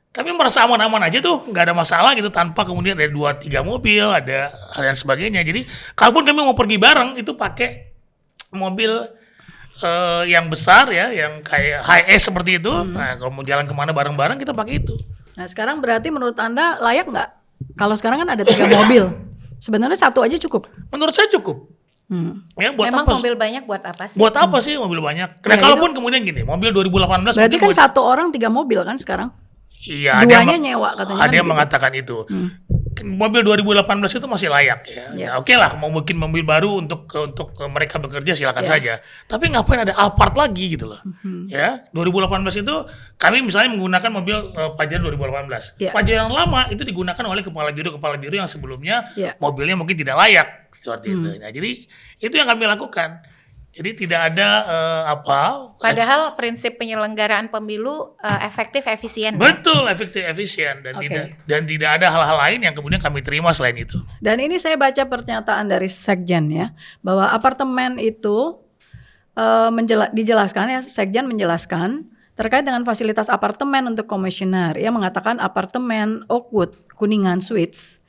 kami merasa aman-aman aja tuh, nggak ada masalah gitu, tanpa kemudian ada 2-3 mobil, ada hal dan sebagainya. Jadi kalaupun kami mau pergi bareng itu pakai mobil yang besar ya, yang kayak high-S seperti itu. Nah, kalau mau jalan kemana bareng-bareng kita pakai itu. Nah, sekarang berarti menurut Anda layak nggak? Kalau sekarang kan ada 3 mobil. Sebenarnya 1 aja cukup. Menurut saya cukup. Ya, buat Memang apa? mobil banyak buat apa sih? Buat apa sih mobil banyak? Nah, Ya, kalaupun kemudian gini, mobil 2018 Berarti mungkin kan 1 orang 3 mobil kan sekarang? Iya, Duanya nyewa katanya. ada kan yang begitu. mengatakan itu. Mobil 2018 itu masih layak ya. Ya. Nah, oke lah, mau bikin mobil baru untuk mereka bekerja silakan Ya. saja. Tapi ngapain ada Alphard lagi gitu loh. Ya, 2018 itu kami misalnya menggunakan mobil Pajero 2018. Ya. Pajero yang lama itu digunakan oleh kepala biro yang sebelumnya Ya. mobilnya mungkin tidak layak seperti itu. Nah, jadi itu yang kami lakukan. Jadi tidak ada Padahal prinsip penyelenggaraan pemilu efektif efisien. betul efektif efisien dan Oke. tidak ada hal-hal lain yang kemudian kami terima selain itu. Dan ini saya baca pernyataan dari Sekjen ya, bahwa apartemen itu dijelaskan ya, Sekjen menjelaskan terkait dengan fasilitas apartemen untuk komisioner. Ia mengatakan apartemen Oakwood Kuningan Suites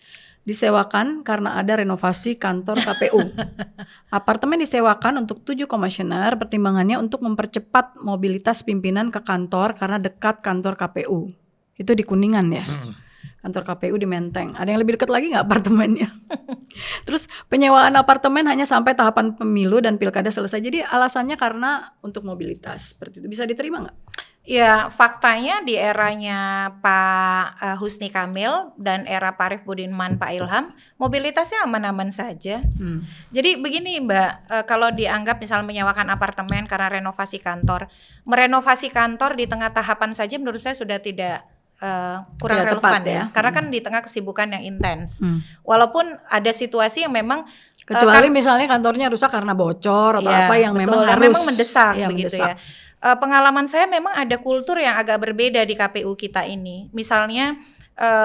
disewakan karena ada renovasi kantor KPU. Apartemen disewakan untuk 7 komisioner, pertimbangannya untuk mempercepat mobilitas pimpinan ke kantor karena dekat kantor KPU. Itu di Kuningan ya. Kantor KPU di Menteng. Ada yang lebih dekat lagi nggak apartemennya? Terus penyewaan apartemen hanya sampai tahapan pemilu dan pilkada selesai. Jadi alasannya karena untuk mobilitas. Seperti itu. Bisa diterima nggak? Ya, faktanya di eranya Pak Husni Kamil dan era Pak Arif Budiman, Pak Ilham, mobilitasnya aman-aman saja. Jadi begini Mbak, kalau dianggap misalnya menyewakan apartemen karena renovasi kantor, merenovasi kantor di tengah tahapan saja menurut saya sudah tidak kurang Tidak relevan tepat, ya, ya. karena kan di tengah kesibukan yang intens. Walaupun ada situasi yang memang Kecuali misalnya kantornya rusak karena bocor atau ya, apa yang betul, memang harus memang mendesak ya, begitu mendesak. ya. Pengalaman saya memang ada kultur yang agak berbeda di KPU kita ini. Misalnya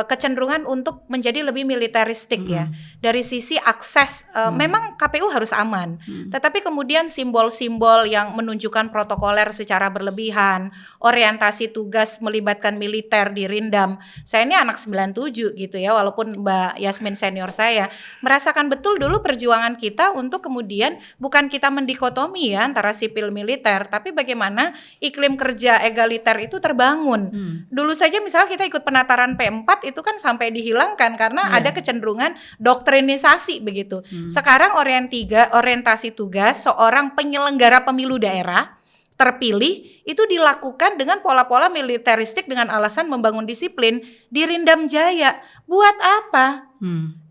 kecenderungan untuk menjadi lebih militeristik ya. Dari sisi akses memang KPU harus aman. Tetapi kemudian simbol-simbol yang menunjukkan protokoler secara berlebihan, orientasi tugas melibatkan militer dirindam. Saya ini anak 97 gitu ya, walaupun Mbak Yasmin senior saya, merasakan betul dulu perjuangan kita untuk kemudian bukan kita mendikotomi ya antara sipil militer, tapi bagaimana iklim kerja egaliter itu terbangun. Dulu saja misalnya kita ikut penataran P4 itu kan sampai dihilangkan karena ada kecenderungan doktrinisasi begitu. Sekarang orientasi tugas seorang penyelenggara pemilu daerah terpilih itu dilakukan dengan pola-pola militeristik dengan alasan membangun disiplin, dirindam jaya. Buat apa?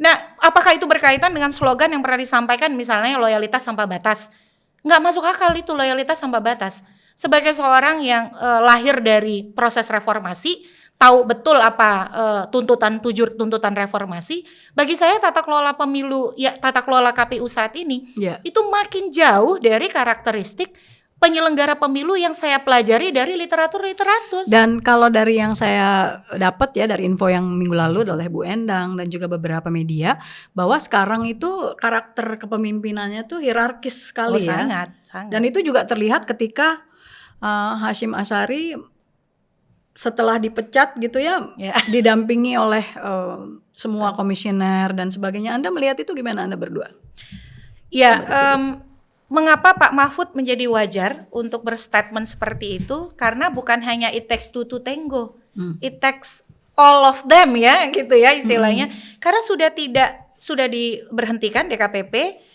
Nah, apakah itu berkaitan dengan slogan yang pernah disampaikan misalnya loyalitas tanpa batas? Nggak masuk akal itu loyalitas tanpa batas. Sebagai seorang yang lahir dari proses reformasi, tahu betul apa tuntutan reformasi, bagi saya tata kelola pemilu, ya tata kelola KPU saat ini itu makin jauh dari karakteristik penyelenggara pemilu yang saya pelajari dari literatur. Dan kalau dari yang saya dapat ya dari info yang minggu lalu oleh Bu Endang dan juga beberapa media, bahwa sekarang itu karakter kepemimpinannya tuh hierarkis sekali ya. Sangat. Dan itu juga terlihat ketika Hasyim Asyari setelah dipecat gitu ya, didampingi oleh semua komisioner dan sebagainya. Anda melihat itu gimana Anda berdua? Ya, mengapa Pak Mahfud menjadi wajar untuk berstatement seperti itu? Karena bukan hanya it takes two to tango, it takes all of them ya, gitu ya istilahnya. Karena sudah diberhentikan DKPP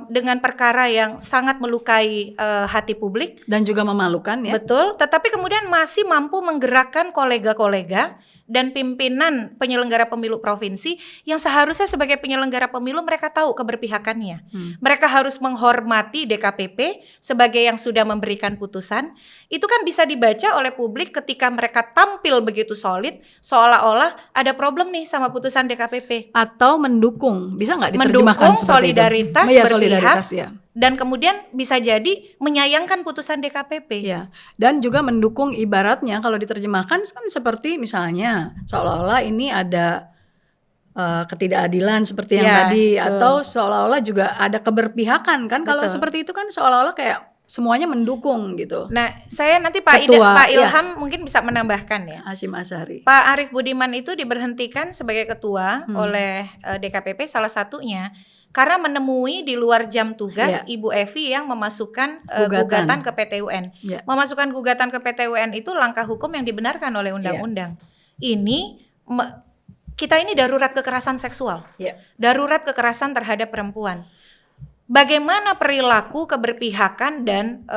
dengan perkara yang sangat melukai hati publik dan juga memalukan ya. Betul, tetapi kemudian masih mampu menggerakkan kolega-kolega dan pimpinan penyelenggara pemilu provinsi yang seharusnya sebagai penyelenggara pemilu mereka tahu keberpihakannya. Mereka harus menghormati DKPP sebagai yang sudah memberikan putusan. Itu kan bisa dibaca oleh publik ketika mereka tampil begitu solid, seolah-olah ada problem nih sama putusan DKPP. Atau mendukung, bisa nggak diterjemahkan mendukung solidaritas, berpihak, solidaritas ya. Dan kemudian bisa jadi menyayangkan putusan DKPP. Ya, dan juga mendukung ibaratnya kalau diterjemahkan kan seperti misalnya seolah-olah ini ada ketidakadilan seperti yang tadi, atau seolah-olah juga ada keberpihakan kan. Kalau seperti itu kan seolah-olah kayak semuanya mendukung gitu. Nah, saya nanti Pak Ilham mungkin bisa menambahkan ya. Hasyim Asyari. Pak Arief Budiman itu diberhentikan sebagai ketua oleh DKPP salah satunya karena menemui di luar jam tugas Ibu Evi yang memasukkan gugatan ke PT UN. Memasukkan gugatan ke PT UN itu langkah hukum yang dibenarkan oleh undang-undang. Ini kita ini darurat kekerasan seksual. Darurat kekerasan terhadap perempuan. Bagaimana perilaku keberpihakan dan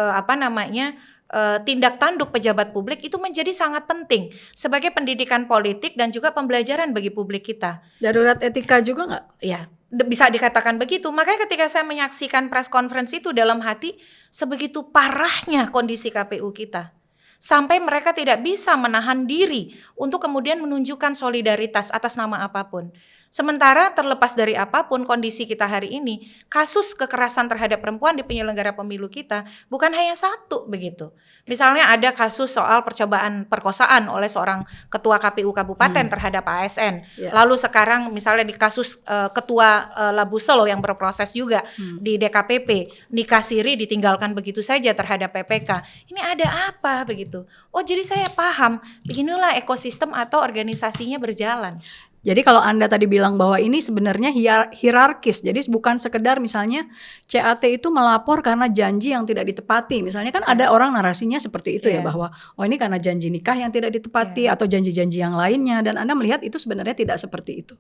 tindak tanduk pejabat publik itu menjadi sangat penting sebagai pendidikan politik dan juga pembelajaran bagi publik kita. Darurat etika juga nggak? Ya, bisa dikatakan begitu. Makanya ketika saya menyaksikan press conference itu dalam hati sebegitu parahnya kondisi KPU kita. Sampai mereka tidak bisa menahan diri untuk kemudian menunjukkan solidaritas atas nama apapun. Sementara terlepas dari apapun kondisi kita hari ini, kasus kekerasan terhadap perempuan di penyelenggara pemilu kita bukan hanya satu begitu. Misalnya ada kasus soal percobaan perkosaan oleh seorang ketua KPU kabupaten terhadap ASN. Lalu sekarang misalnya di kasus ketua Labusel yang berproses juga di DKPP, Nika Siri ditinggalkan begitu saja terhadap PPK. Ini ada apa begitu? Oh, jadi saya paham, beginilah ekosistem atau organisasinya berjalan. Jadi kalau Anda tadi bilang bahwa ini sebenarnya hierarkis, jadi bukan sekedar misalnya CAT itu melapor karena janji yang tidak ditepati. Misalnya kan ada orang narasinya seperti itu ya, bahwa oh ini karena janji nikah yang tidak ditepati atau janji-janji yang lainnya, dan Anda melihat itu sebenarnya tidak seperti itu.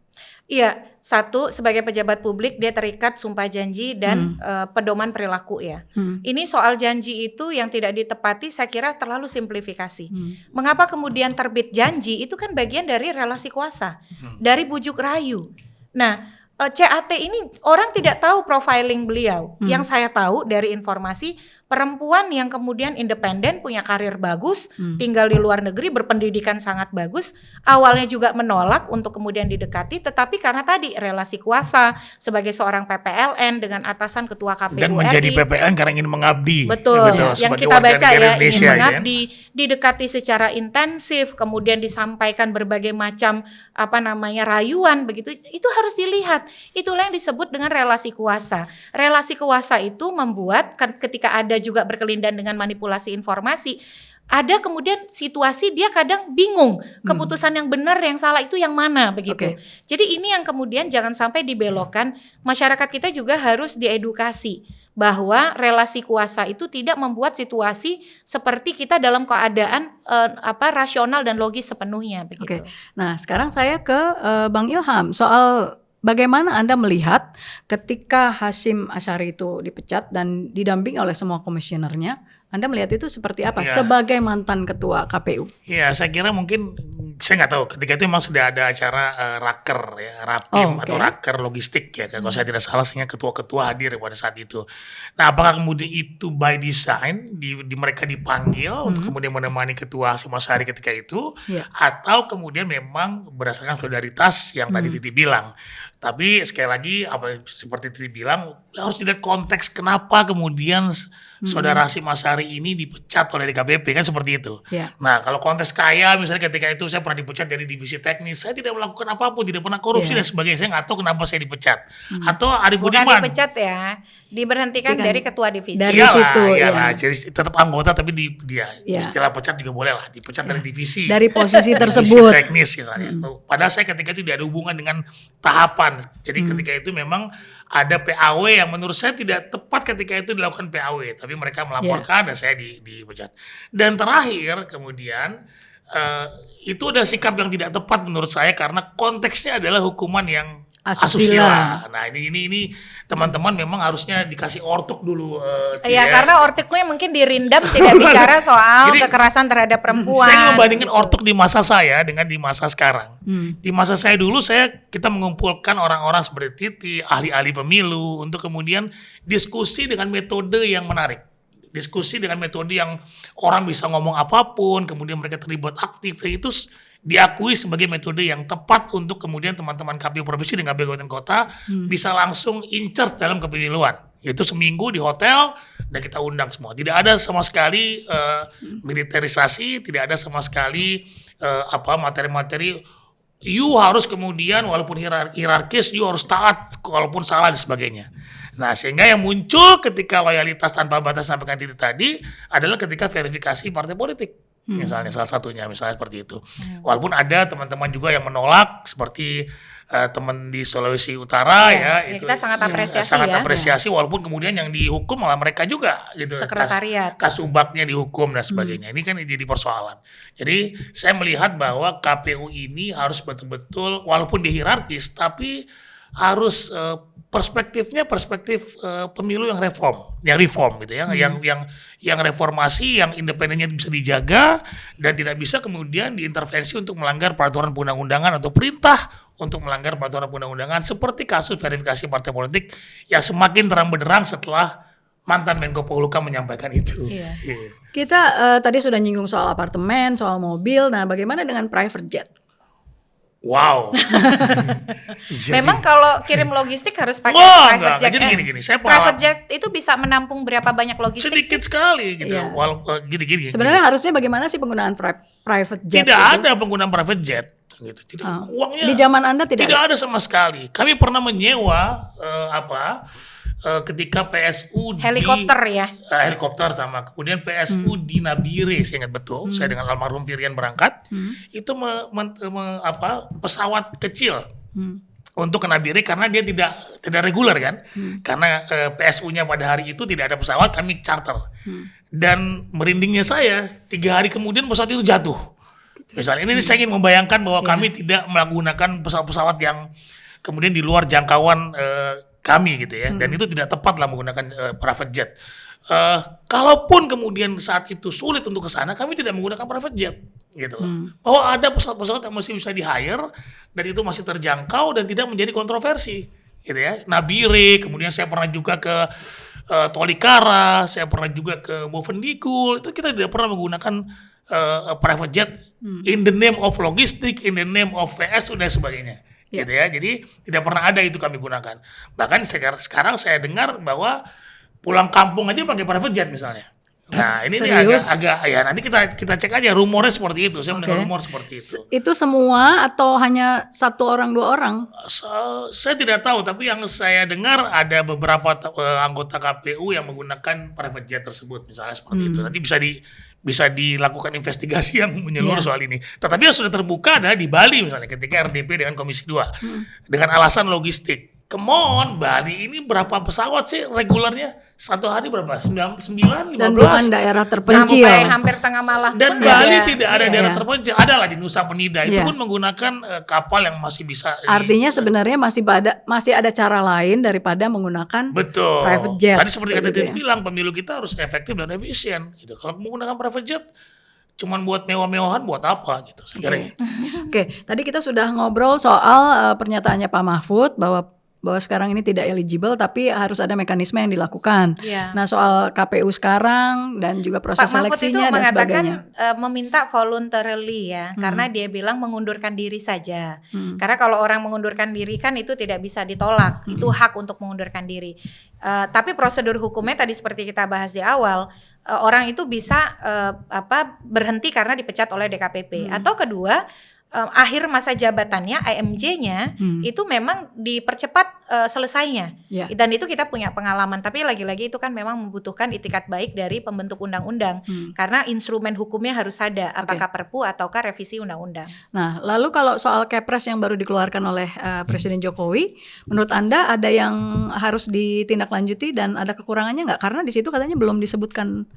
Iya, satu sebagai pejabat publik dia terikat sumpah janji dan pedoman perilaku ya. Ini soal janji itu yang tidak ditepati saya kira terlalu simplifikasi. Mengapa kemudian terbit janji itu kan bagian dari relasi kuasa. Dari bujuk rayu. Nah, CAT ini orang tidak tahu profiling beliau. Yang saya tahu dari informasi perempuan yang kemudian independen, punya karir bagus, tinggal di luar negeri, berpendidikan sangat bagus, awalnya juga menolak untuk kemudian didekati, tetapi karena tadi relasi kuasa sebagai seorang PPLN dengan atasan ketua KPU dan menjadi PPLN karena ingin mengabdi. Betul, yang kita baca ya, ingin mengabdi, didekati secara intensif, kemudian disampaikan berbagai macam rayuan begitu, itu harus dilihat. Itulah yang disebut dengan relasi kuasa. Relasi kuasa itu membuat ketika ada juga berkelindan dengan manipulasi informasi, ada kemudian situasi dia kadang bingung keputusan yang benar yang salah itu yang mana begitu. Jadi ini yang kemudian jangan sampai dibelokkan. Masyarakat kita juga harus diedukasi bahwa relasi kuasa itu tidak membuat situasi seperti kita dalam keadaan rasional dan logis sepenuhnya begitu. Nah, sekarang saya ke Bang Ilham soal bagaimana Anda melihat ketika Hasyim Asyari itu dipecat dan didampingi oleh semua komisionernya, Anda melihat itu seperti apa sebagai mantan ketua KPU? Ya, saya kira mungkin, saya nggak tahu, ketika itu memang sudah ada acara raker ya, rapim atau raker logistik ya, kalau saya tidak salah, sehingga ketua-ketua hadir pada saat itu. Nah, apakah kemudian itu by design, mereka dipanggil untuk kemudian menemani ketua Hasyim Asyari ketika itu, atau kemudian memang berdasarkan solidaritas yang tadi Titi bilang. Tapi sekali lagi apa seperti Tri bilang harus dilihat konteks kenapa kemudian saudara Hasyim Asyari ini dipecat oleh DKPP kan seperti itu. Ya. Nah kalau konteks kaya misalnya ketika itu saya pernah dipecat dari divisi teknis, saya tidak melakukan apapun, tidak pernah korupsi dan sebagainya, saya nggak tahu kenapa saya dipecat. Atau Ari Bukan Budiman. dipecat ya, diberhentikan dari ketua divisi. Dari Iyalah, situ, iyalah. ya. Jadi tetap anggota tapi dia Ya. istilah pecat juga boleh lah, dipecat dari divisi. Dari posisi Divisi tersebut. teknis misalnya. Padahal saya ketika itu tidak ada hubungan dengan tahapan. Jadi ketika itu memang ada PAW yang menurut saya tidak tepat ketika itu dilakukan PAW, tapi mereka melaporkan dan saya dipecat. Dan terakhir kemudian itu ada sikap yang tidak tepat menurut saya karena konteksnya adalah hukuman yang asusila. Nah ini teman-teman memang harusnya dikasih ortuk dulu. Iya, karena ortuknya mungkin dirindam tidak bicara soal Jadi, kekerasan terhadap perempuan. Saya ngebandingin gitu. ortuk di masa saya dengan di masa sekarang. Di masa saya dulu kita mengumpulkan orang-orang seperti Titi, ahli-ahli pemilu untuk kemudian diskusi dengan metode yang menarik. Diskusi dengan metode yang orang bisa ngomong apapun, kemudian mereka terlibat aktif, dan itu diakui sebagai metode yang tepat untuk kemudian teman-teman KPU Provinsi dan KPU Kabupaten Kota bisa langsung in charge dalam kepemiluan. Yaitu seminggu di hotel dan kita undang semua. Tidak ada sama sekali militerisasi, tidak ada sama sekali materi-materi. You harus kemudian walaupun hierarkis, you harus taat walaupun salah dan sebagainya. Nah sehingga yang muncul ketika loyalitas tanpa batas sampaikan tadi adalah ketika verifikasi partai politik. Misalnya salah satunya misalnya seperti itu. Walaupun ada teman-teman juga yang menolak seperti teman di Sulawesi Utara itu kita sangat apresiasi apresiasi walaupun kemudian yang dihukum malah mereka juga gitu. Sekretariat. Kasubagnya dihukum dan sebagainya. Ini kan jadi persoalan. Jadi saya melihat bahwa KPU ini harus betul-betul walaupun dihierarkis tapi harus perspektifnya perspektif pemilu yang reform gitu ya, yang reformasi, yang independennya bisa dijaga dan tidak bisa kemudian diintervensi untuk melanggar peraturan perundang-undangan atau perintah untuk melanggar peraturan perundang-undangan seperti kasus verifikasi partai politik yang semakin terang benderang setelah mantan Menko Polhukam menyampaikan itu. Iya. Kita tadi sudah nyinggung soal apartemen, soal mobil. Nah, bagaimana dengan private jet? Wow. Memang kalau kirim logistik harus pakai private jet. Jadi gini. Saya private jet itu bisa menampung berapa banyak logistik sedikit sih? sekali gitu. Iya. Gini. Sebenarnya harusnya bagaimana sih penggunaan private jet? Tidak itu? ada penggunaan private jet gitu. Tidak, uangnya di zaman Anda tidak ada sama sekali. Kami pernah menyewa ketika PSU Helikopter ya. Helikopter sama kemudian PSU di Nabire, saya ingat betul. Saya dengan almarhum Firian berangkat. Itu pesawat kecil untuk ke Nabire karena dia tidak reguler kan. Karena PSU-nya pada hari itu tidak ada pesawat, kami charter. Dan merindingnya saya 3 hari kemudian pesawat itu jatuh. Misalnya ini saya ingin membayangkan bahwa kami tidak menggunakan pesawat-pesawat yang kemudian di luar jangkauan kami gitu ya, dan itu tidak tepat lah menggunakan private jet. Kalaupun kemudian saat itu sulit untuk ke sana, kami tidak menggunakan private jet gitu loh. Bahwa ada pesawat-pesawat yang masih bisa di-hire dan itu masih terjangkau dan tidak menjadi kontroversi gitu ya. Nabire, kemudian saya pernah juga ke Tolikara, saya pernah juga ke Bovendigul, itu kita tidak pernah menggunakan private jet in the name of logistik, in the name of VS dan sebagainya. Gitu ya. Jadi tidak pernah ada itu kami gunakan. Bahkan sekarang saya dengar bahwa pulang kampung aja pakai private jet misalnya. Nah, ini agak ya nanti kita cek aja rumornya seperti itu. Saya mendengar rumor seperti itu. Itu semua atau hanya 1 orang 2 orang? Saya tidak tahu, tapi yang saya dengar ada beberapa anggota KPU yang menggunakan private jet tersebut misalnya seperti itu. Nanti bisa dilakukan investigasi yang menyeluruh soal ini. Tetapi yang sudah terbuka adalah di Bali misalnya ketika RDP dengan Komisi 2 dengan alasan logistik. Come on, Bali ini berapa pesawat sih regulernya? 1 hari berapa? 9, 15? Dan bukan daerah terpencil. Sampai hampir tengah malam. Dan Bali tidak ada daerah terpencil. Ada lah di Nusa Penida. Itu Iya. pun menggunakan kapal yang masih bisa. Artinya sebenarnya masih ada cara lain daripada menggunakan betul. private jet. Tadi seperti kata Titi ya. bilang, pemilu kita harus efektif dan efisien. Gitu. Kalau menggunakan private jet, cuman buat mewah-mewahan, buat apa gitu. Oke, tadi kita sudah ngobrol soal pernyataannya Pak Mahfud bahwa bahwa sekarang ini tidak eligible, tapi harus ada mekanisme yang dilakukan. Iya. Nah, soal KPU sekarang dan juga proses Pak Mahfud itu seleksinya dan mengatakan sebagainya. meminta voluntarily ya, karena dia bilang mengundurkan diri saja. Karena kalau orang mengundurkan diri kan itu tidak bisa ditolak, itu hak untuk mengundurkan diri. Tapi prosedur hukumnya tadi seperti kita bahas di awal, orang itu bisa berhenti karena dipecat oleh DKPP, atau kedua akhir masa jabatannya AMJ-nya itu memang dipercepat selesainya. Ya. Dan itu kita punya pengalaman, tapi lagi-lagi itu kan memang membutuhkan itikat baik dari pembentuk undang-undang karena instrumen hukumnya harus ada, apakah Perpu ataukah revisi undang-undang. Nah, lalu kalau soal Kepres yang baru dikeluarkan oleh Presiden Jokowi, menurut Anda ada yang harus ditindaklanjuti dan ada kekurangannya nggak? Karena di situ katanya belum disebutkan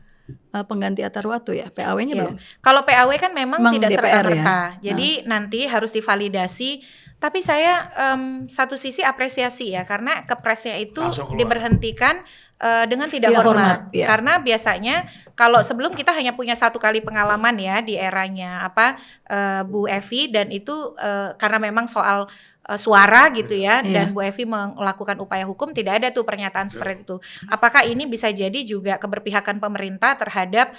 pengganti Atarwatu ya, PAW-nya belum. Kalau PAW kan memang tidak DPR serta-merta, ya? jadi nanti harus divalidasi. Tapi saya satu sisi apresiasi ya, karena Kepresnya itu diberhentikan dengan tidak hormat. Ya. Karena biasanya kalau sebelum kita hanya punya satu kali pengalaman ya di eranya Bu Evi, dan itu karena memang soal suara gitu ya, dan Bu Evi melakukan upaya hukum, tidak ada tuh pernyataan seperti itu. Apakah ini bisa jadi juga keberpihakan pemerintah terhadap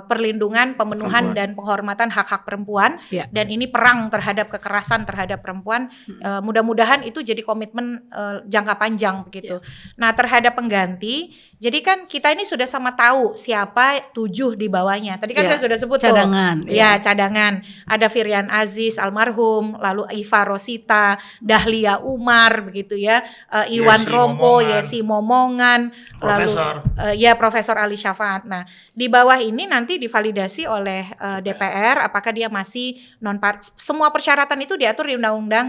perlindungan, pemenuhan dan penghormatan hak-hak perempuan, dan ini perang terhadap kekerasan terhadap perempuan. Mudah-mudahan itu jadi komitmen jangka panjang begitu. Nah, terhadap pengganti, jadi kan kita ini sudah sama tahu siapa 7 di bawahnya. Tadi kan saya sudah sebut cadangan. Cadangan. Ada Firian Aziz almarhum, lalu Iva Rosita, Dahlia Umar begitu ya, Iwan Rompo, Yesi Momongan, Profesor. lalu Profesor Ali Syafaat. Nah, di bawah ini nanti divalidasi oleh DPR apakah dia masih semua persyaratan itu diatur di Undang-Undang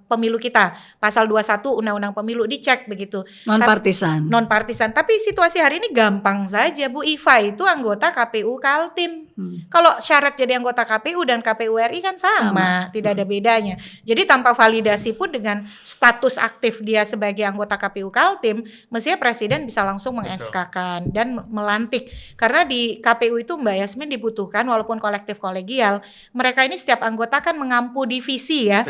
Pemilu kita, pasal 21 Undang-Undang Pemilu, dicek begitu. Non partisan. Tapi situasi hari ini gampang saja, Bu Iva itu anggota KPU Kaltim. Kalau syarat jadi anggota KPU dan KPU RI kan sama. Tidak ada bedanya. Jadi tanpa validasi pun dengan status aktif dia sebagai anggota KPU Kaltim, mestinya Presiden bisa langsung meng-SK-kan dan melantik. Karena di KPU itu Mbak Yasmin dibutuhkan walaupun kolektif kolegial, mereka ini setiap anggota kan mengampu divisi ya.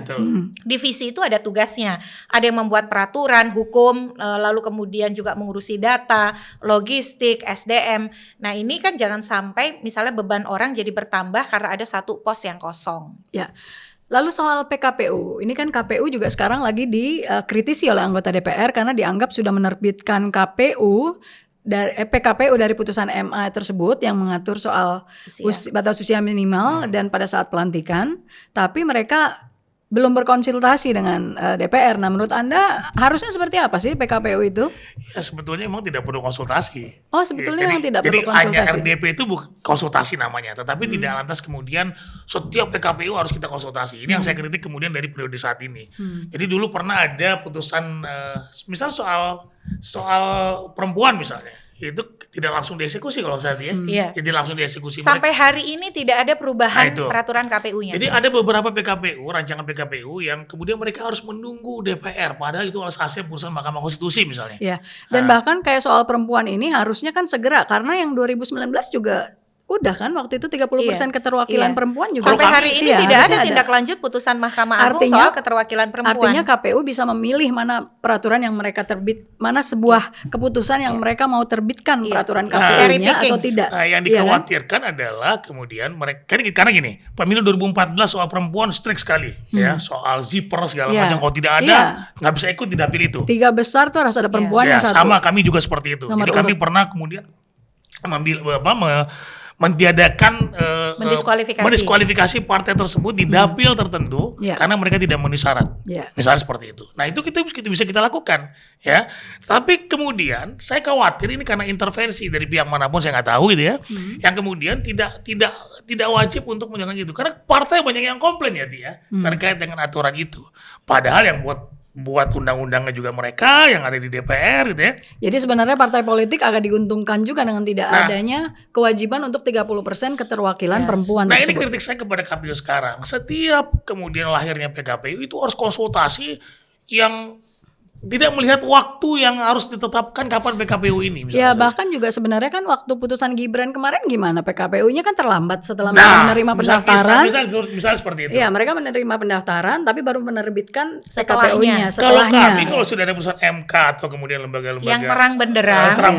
Divisi itu ada tugasnya. Ada yang membuat peraturan, hukum, lalu kemudian juga mengurusi data, logistik, SDM. Nah, ini kan jangan sampai misalnya beban orang jadi bertambah karena ada satu pos yang kosong. Ya. Lalu soal PKPU, ini kan KPU juga sekarang lagi dikritisi oleh anggota DPR karena dianggap sudah menerbitkan PKPU dari putusan MA tersebut yang mengatur soal batas usia minimal dan pada saat pelantikan, tapi mereka belum berkonsultasi dengan DPR. Nah, menurut Anda harusnya seperti apa sih PKPU itu? Ya sebetulnya memang tidak perlu konsultasi. Oh, sebetulnya memang tidak perlu konsultasi. Jadi hanya RDP itu bukan konsultasi namanya, tetapi tidak lantas kemudian setiap PKPU harus kita konsultasi. Ini yang saya kritik kemudian dari periode saat ini. Jadi dulu pernah ada putusan misal soal perempuan misalnya, itu tidak langsung dieksekusi kalau saya jadi langsung dieksekusi. Sampai hari ini tidak ada perubahan peraturan KPU-nya. Jadi ada beberapa PKPU, rancangan PKPU yang kemudian mereka harus menunggu DPR, padahal itu asasnya putusan Mahkamah Konstitusi misalnya. Ya. Dan bahkan kayak soal perempuan ini harusnya kan segera, karena yang 2019 juga udah kan waktu itu 30% keterwakilan perempuan juga. Sampai hari ini tidak ada tindak lanjut putusan Mahkamah Agung soal keterwakilan perempuan. Artinya KPU bisa memilih mana peraturan yang mereka mana sebuah keputusan yang mereka mau terbitkan peraturan KPU-nya atau tidak. Nah, yang dikhawatirkan adalah kemudian mereka karena gini, pemilu 2014 soal perempuan strict sekali ya, soal zipper segala macam, kalau tidak ada nggak bisa ikut di dapil itu. 3 besar tuh harus ada perempuan yang satu. Sama kami juga seperti itu. Jadi kami pernah kemudian mentiadakan mendiskualifikasi partai tersebut di dapil tertentu karena mereka tidak memenuhi syarat, misalnya seperti itu. Nah, itu kita bisa kita lakukan, ya. Tapi kemudian saya khawatir ini karena intervensi dari pihak manapun saya nggak tahu gitu ya, yang kemudian tidak wajib untuk menjalankan itu karena partai banyak yang komplain ya terkait dengan aturan itu. Padahal yang buat undang-undangnya juga mereka yang ada di DPR gitu ya. Jadi sebenarnya partai politik agak diuntungkan juga dengan tidak adanya kewajiban untuk 30% keterwakilan perempuan tersebut. Ini kritik saya kepada KPU sekarang. Setiap kemudian lahirnya PKPU itu harus konsultasi yang tidak melihat waktu yang harus ditetapkan kapan PKPU ini. Ya bahkan juga sebenarnya kan waktu putusan Gibran kemarin gimana, PKPU-nya kan terlambat setelah menerima pendaftaran. Misal seperti itu. Iya, mereka menerima pendaftaran tapi baru menerbitkan Setelahnya. PKPU-nya setelahnya. Kalau sudah ada putusan MK atau kemudian lembaga-lembaga yang terang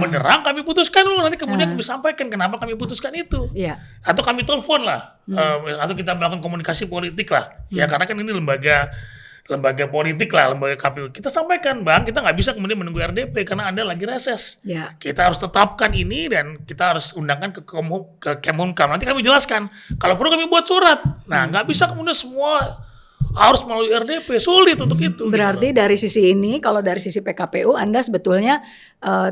benderang, kami putuskan dulu, nanti kemudian kami sampaikan kenapa kami putuskan itu. Iya. Atau kami telepon lah, atau kita melakukan komunikasi politik lah. Ya karena kan ini lembaga politik lah, lembaga KPU. Kita sampaikan, Bang, kita nggak bisa kemudian menunggu RDP karena Anda lagi reses. Ya. Kita harus tetapkan ini dan kita harus undangkan ke Kemenkumham. Nanti kami jelaskan. Kalau perlu kami buat surat. Nah, nggak bisa kemudian semua harus melalui RDP, sulit untuk itu. Berarti gitu. dari sisi ini, kalau dari sisi PKPU, Anda sebetulnya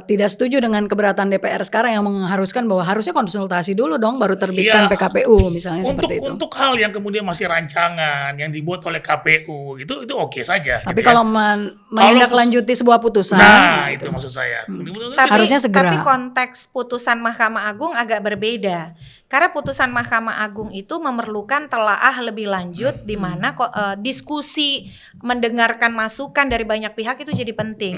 tidak setuju dengan keberatan DPR sekarang yang mengharuskan bahwa harusnya konsultasi dulu dong, baru terbitkan PKPU misalnya seperti itu. Untuk hal yang kemudian masih rancangan, yang dibuat oleh KPU, itu oke saja. Tapi gitu kalau menindaklanjuti sebuah putusan. Nah, itu maksud saya. Harusnya segera. Tapi konteks putusan Mahkamah Agung agak berbeda. Karena putusan Mahkamah Agung itu memerlukan telaah lebih lanjut di mana diskusi mendengarkan masukan dari banyak pihak itu jadi penting.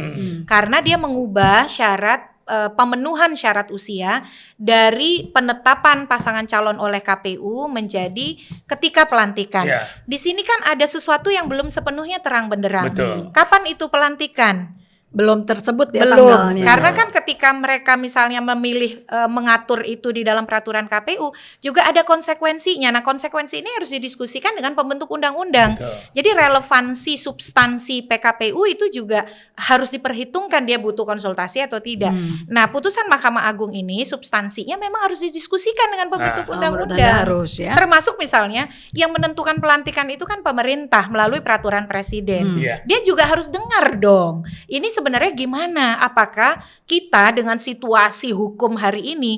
Karena dia mengubah syarat pemenuhan syarat usia dari penetapan pasangan calon oleh KPU menjadi ketika pelantikan. Ya. Di sini kan ada sesuatu yang belum sepenuhnya terang benderang. Betul. Kapan itu pelantikan? Belum tersebut ya Belum, tanggalnya. karena kan ketika mereka misalnya memilih mengatur itu di dalam peraturan KPU juga ada konsekuensinya. Nah, konsekuensi ini harus didiskusikan dengan pembentuk undang-undang. Jadi relevansi substansi PKPU itu juga harus diperhitungkan, dia butuh konsultasi atau tidak. Nah, putusan Mahkamah Agung ini substansinya memang harus didiskusikan dengan pembentuk undang-undang. Harus ya. Termasuk misalnya yang menentukan pelantikan itu kan pemerintah melalui peraturan presiden. Dia juga harus dengar dong. Ini sebenarnya gimana? Apakah kita dengan situasi hukum hari ini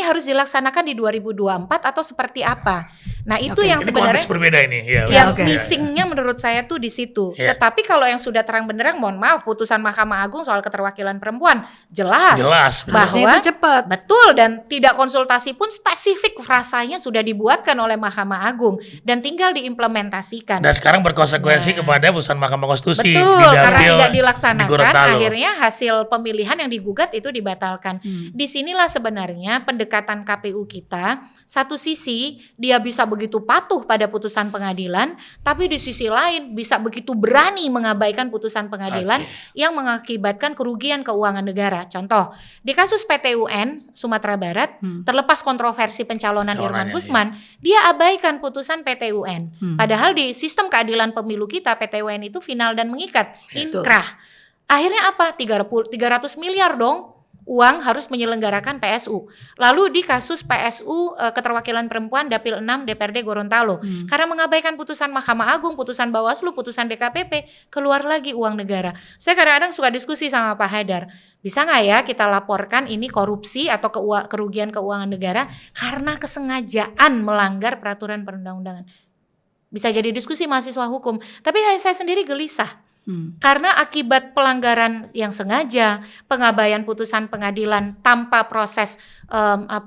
harus dilaksanakan di 2024 atau seperti apa? Nah, itu yang ini sebenarnya konteks berbeda ini. yang missingnya menurut saya tuh di situ. Tetapi kalau yang sudah terang benderang, mohon maaf, putusan Mahkamah Agung soal keterwakilan perempuan jelas bahwa itu cepat. Betul, dan tidak konsultasi pun spesifik frasanya sudah dibuatkan oleh Mahkamah Agung dan tinggal diimplementasikan. Dan sekarang berkonsekuensi kepada putusan Mahkamah Konstitusi. Betul, karena tidak dilaksanakan, di akhirnya hasil pemilihan yang digugat itu dibatalkan. Disinilah sebenarnya pendekatan KPU kita. Satu sisi dia bisa begitu patuh pada putusan pengadilan, tapi di sisi lain bisa begitu berani mengabaikan putusan pengadilan yang mengakibatkan kerugian keuangan negara. Contoh, di kasus PT UN Sumatera Barat, terlepas kontroversi pencalonan Irman Gusman, dia abaikan putusan PT UN. Padahal di sistem keadilan pemilu kita, PT UN itu final dan mengikat, inkrah. Akhirnya apa? 300 miliar dong uang harus menyelenggarakan PSU. Lalu di kasus PSU keterwakilan perempuan Dapil 6 DPRD Gorontalo, karena mengabaikan putusan Mahkamah Agung, putusan Bawaslu, putusan DKPP, keluar lagi uang negara. Saya kadang-kadang suka diskusi sama Pak Haidar, bisa nggak ya kita laporkan ini korupsi atau kerugian keuangan negara karena kesengajaan melanggar peraturan perundang-undangan. Bisa jadi diskusi mahasiswa hukum, tapi saya sendiri gelisah. Karena akibat pelanggaran yang sengaja, pengabaian putusan pengadilan tanpa proses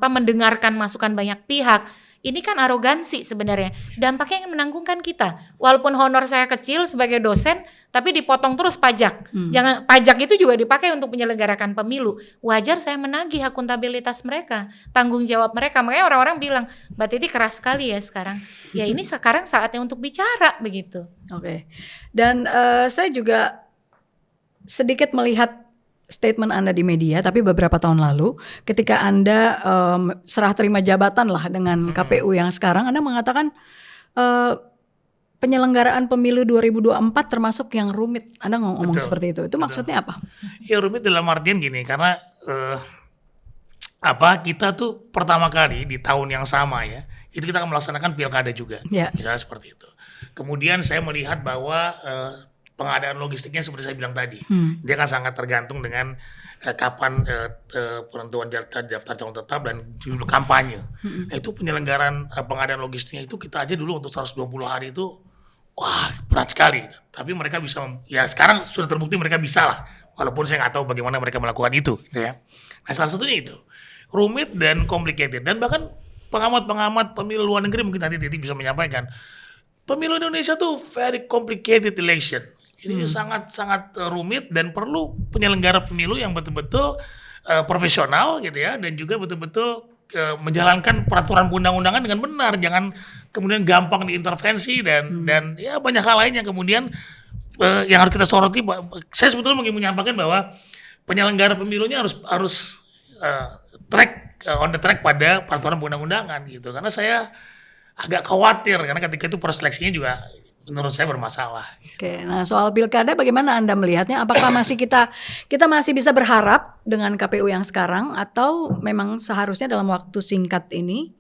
mendengarkan masukan banyak pihak, ini kan arogansi sebenarnya. Dampaknya yang menanggungkan kita. Walaupun honor saya kecil sebagai dosen, tapi dipotong terus pajak. Jangan, pajak itu juga dipakai untuk menyelenggarakan pemilu. Wajar saya menagih akuntabilitas mereka, tanggung jawab mereka. Makanya orang-orang bilang, Mbak Titi keras sekali ya sekarang. Ya ini sekarang saatnya untuk bicara begitu. Oke. Dan saya juga sedikit melihat statement Anda di media, tapi beberapa tahun lalu ketika Anda serah terima jabatan lah dengan KPU yang sekarang, Anda mengatakan penyelenggaraan pemilu 2024 termasuk yang rumit. Anda ngomong seperti itu. Itu maksudnya apa? Ya rumit dalam artian gini, karena kita tuh pertama kali di tahun yang sama ya, itu kita akan melaksanakan pilkada juga, misalnya seperti itu. Kemudian saya melihat bahwa pengadaan logistiknya seperti saya bilang tadi, dia kan sangat tergantung dengan kapan penentuan daftar calon tetap dan jumlah kampanye. Nah, itu penyelenggaraan pengadaan logistiknya itu kita aja dulu untuk 120 hari itu, wah berat sekali. Tapi mereka bisa, ya sekarang sudah terbukti mereka bisa lah, walaupun saya nggak tahu bagaimana mereka melakukan itu. Ya. Nah salah satunya itu rumit dan complicated, dan bahkan pengamat-pengamat pemilu luar negeri mungkin nanti Titi bisa menyampaikan, pemilu Indonesia tuh very complicated election. Ini sangat rumit dan perlu penyelenggara pemilu yang betul-betul profesional gitu ya, dan juga betul-betul menjalankan peraturan undang-undangan dengan benar, jangan kemudian gampang diintervensi dan ya banyak hal lain yang kemudian yang harus kita soroti. Saya sebetulnya ingin menyampaikan bahwa penyelenggara pemilunya harus on the track pada peraturan undang-undangan gitu, karena saya agak khawatir karena ketika itu perseleksinya juga menurut saya bermasalah. Oke, nah soal pilkada bagaimana Anda melihatnya? Apakah masih kita masih bisa berharap dengan KPU yang sekarang, atau memang seharusnya dalam waktu singkat ini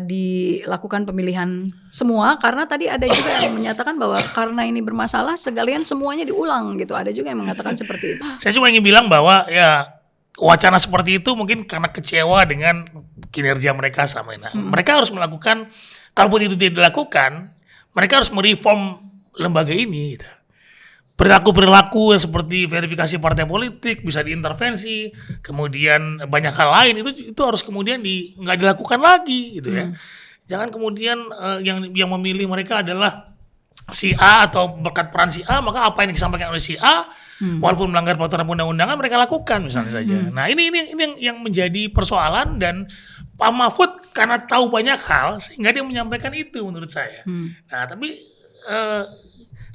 dilakukan pemilihan semua? Karena tadi ada juga yang menyatakan bahwa karena ini bermasalah sekalian semuanya diulang gitu. Ada juga yang mengatakan seperti itu. Saya cuma ingin bilang bahwa ya wacana seperti itu mungkin karena kecewa dengan kinerja mereka sama ini. Mereka harus melakukan, kalaupun itu tidak dilakukan, mereka harus mereform lembaga ini gitu. Perilaku-perilaku seperti verifikasi partai politik bisa diintervensi, kemudian banyak hal lain itu harus kemudian nggak dilakukan lagi gitu ya. Jangan kemudian yang memilih mereka adalah si A atau berkat peran si A, maka apa yang disampaikan oleh si A walaupun melanggar peraturan undang-undangan mereka lakukan misalnya saja. Nah ini yang menjadi persoalan, dan Pak Mahfud karena tahu banyak hal sehingga dia menyampaikan itu menurut saya. Nah tapi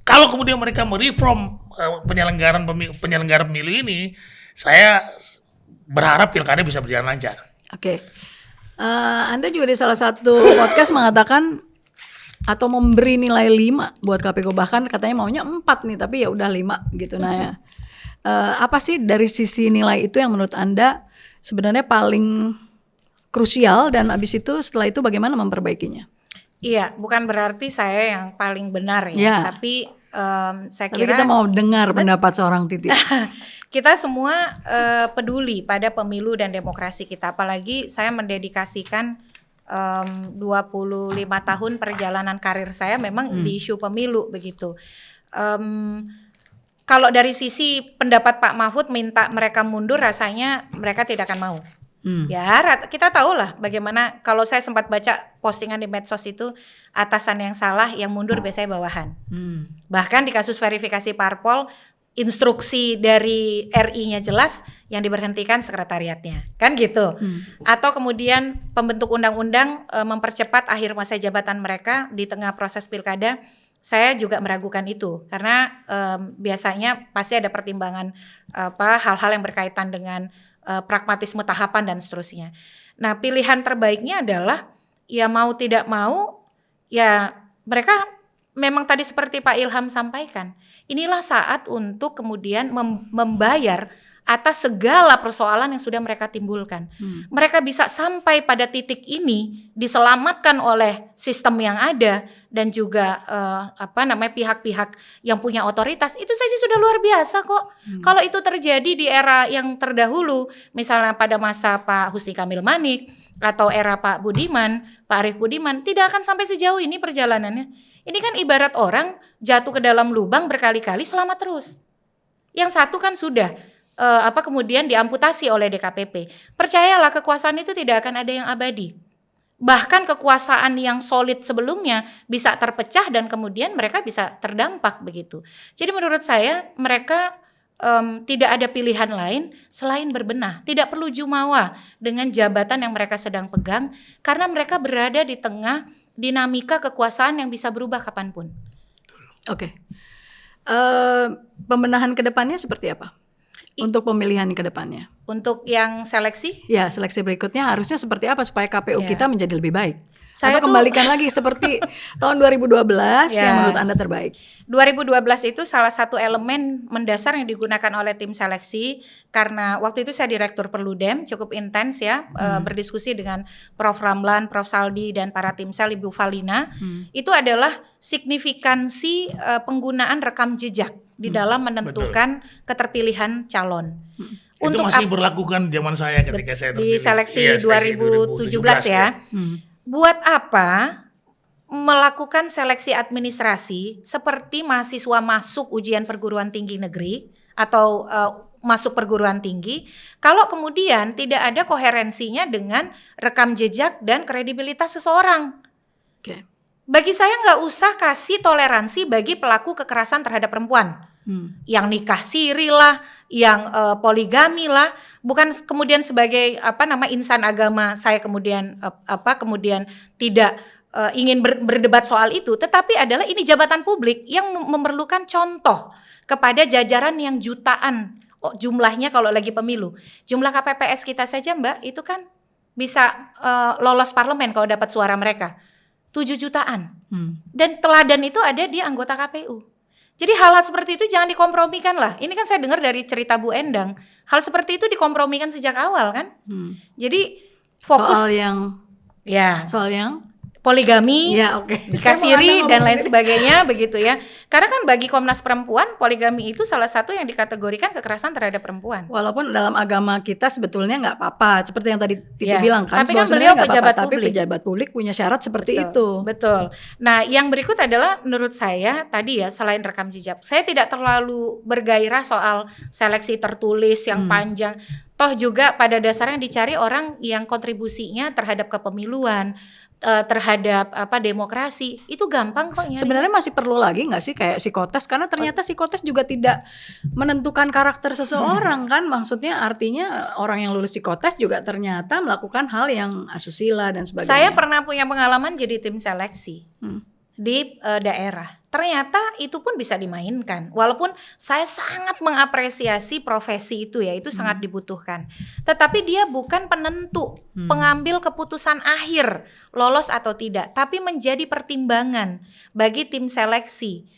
kalau kemudian mereka mereform penyelenggara pemilu ini, saya berharap pilkada bisa berjalan lancar. Oke. Anda juga di salah satu podcast mengatakan atau memberi nilai 5 buat KPU, bahkan katanya maunya 4 nih, tapi ya udah 5 gitu. Nah ya, apa sih dari sisi nilai itu yang menurut Anda sebenarnya paling krusial, dan abis itu setelah itu bagaimana memperbaikinya? Iya, bukan berarti saya yang paling benar ya. Tapi saya kira kita mau dengar pendapat seorang Titi. Kita semua peduli pada pemilu dan demokrasi kita. Apalagi saya mendedikasikan 25 tahun perjalanan karir saya memang di isu pemilu begitu. Kalau dari sisi pendapat Pak Mahfud minta mereka mundur, rasanya mereka tidak akan mau. Ya, kita tahu lah bagaimana, kalau saya sempat baca postingan di medsos itu, atasan yang salah, yang mundur biasanya bawahan. Bahkan di kasus verifikasi parpol, instruksi dari RI-nya jelas, yang diberhentikan sekretariatnya, kan gitu. Atau kemudian pembentuk undang-undang mempercepat akhir masa jabatan mereka di tengah proses pilkada. Saya juga meragukan itu, karena biasanya pasti ada pertimbangan hal-hal yang berkaitan dengan pragmatisme tahapan dan seterusnya. Nah, pilihan terbaiknya adalah ya mau tidak mau, ya mereka memang tadi seperti Pak Ilham sampaikan, inilah saat untuk kemudian membayar atas segala persoalan yang sudah mereka timbulkan. Mereka bisa sampai pada titik ini diselamatkan oleh sistem yang ada dan juga pihak-pihak yang punya otoritas. Itu saya sih sudah luar biasa kok. Kalau itu terjadi di era yang terdahulu, misalnya pada masa Pak Husni Kamil Manik atau era Pak Budiman, Pak Arief Budiman, tidak akan sampai sejauh ini perjalanannya. Ini kan ibarat orang jatuh ke dalam lubang berkali-kali selamat terus. Yang satu kan sudah kemudian diamputasi oleh DKPP. Percayalah, kekuasaan itu tidak akan ada yang abadi. Bahkan kekuasaan yang solid sebelumnya bisa terpecah dan kemudian mereka bisa terdampak begitu. Jadi menurut saya mereka tidak ada pilihan lain selain berbenah. Tidak perlu jumawa dengan jabatan yang mereka sedang pegang, karena mereka berada di tengah dinamika kekuasaan yang bisa berubah kapanpun. Oke. Pembenahan ke depannya seperti apa? Untuk pemilihan ke depannya. Untuk yang seleksi? Ya, seleksi berikutnya harusnya seperti apa supaya KPU kita menjadi lebih baik? Saya atau kembalikan lagi seperti tahun 2012 yang menurut Anda terbaik? 2012 itu salah satu elemen mendasar yang digunakan oleh tim seleksi, karena waktu itu saya Direktur Perludem, cukup intens ya, berdiskusi dengan Prof. Ramlan, Prof. Saldi, dan para tim sel, Ibu Valina. Itu adalah signifikansi penggunaan rekam jejak di dalam menentukan keterpilihan calon. Itu masih berlaku kan zaman saya ketika saya terpilih. Di seleksi 2017 ya. Buat apa melakukan seleksi administrasi seperti mahasiswa masuk ujian perguruan tinggi negeri atau masuk perguruan tinggi, kalau kemudian tidak ada koherensinya dengan rekam jejak dan kredibilitas seseorang. Oke. Bagi saya nggak usah kasih toleransi bagi pelaku kekerasan terhadap perempuan. Yang nikah siri lah, yang poligami lah, bukan kemudian sebagai insan agama saya kemudian kemudian tidak ingin berdebat soal itu, tetapi adalah ini jabatan publik yang memerlukan contoh kepada jajaran yang jutaan jumlahnya kalau lagi pemilu. Jumlah KPPS kita saja Mbak itu kan bisa lolos parlemen kalau dapat suara mereka 7 jutaan. Dan teladan itu ada di anggota KPU. Jadi hal-hal seperti itu jangan dikompromikan lah. Ini kan saya dengar dari cerita Bu Endang, hal seperti itu dikompromikan sejak awal kan. Jadi fokus soal yang poligami, nikah siri dan lain sebagainya begitu ya. Karena kan bagi Komnas Perempuan poligami itu salah satu yang dikategorikan kekerasan terhadap perempuan. Walaupun dalam agama kita sebetulnya nggak apa-apa, seperti yang tadi Titi bilang kan. Tapi kan beliau pejabat publik. Tapi pejabat publik punya syarat seperti itu. Betul. Nah, yang berikut adalah menurut saya tadi ya selain rekam jejak, saya tidak terlalu bergairah soal seleksi tertulis yang panjang. Toh juga pada dasarnya dicari orang yang kontribusinya terhadap kepemiluan, terhadap demokrasi itu gampang kok nyari. Sebenarnya masih perlu lagi nggak sih kayak psikotes, karena ternyata psikotes juga tidak menentukan karakter seseorang kan, maksudnya artinya orang yang lulus psikotes juga ternyata melakukan hal yang asusila dan sebagainya. Saya pernah punya pengalaman jadi tim seleksi di daerah. Ternyata itu pun bisa dimainkan. Walaupun saya sangat mengapresiasi profesi itu ya, itu sangat dibutuhkan. Tetapi dia bukan penentu pengambil keputusan akhir lolos atau tidak, tapi menjadi pertimbangan bagi tim seleksi.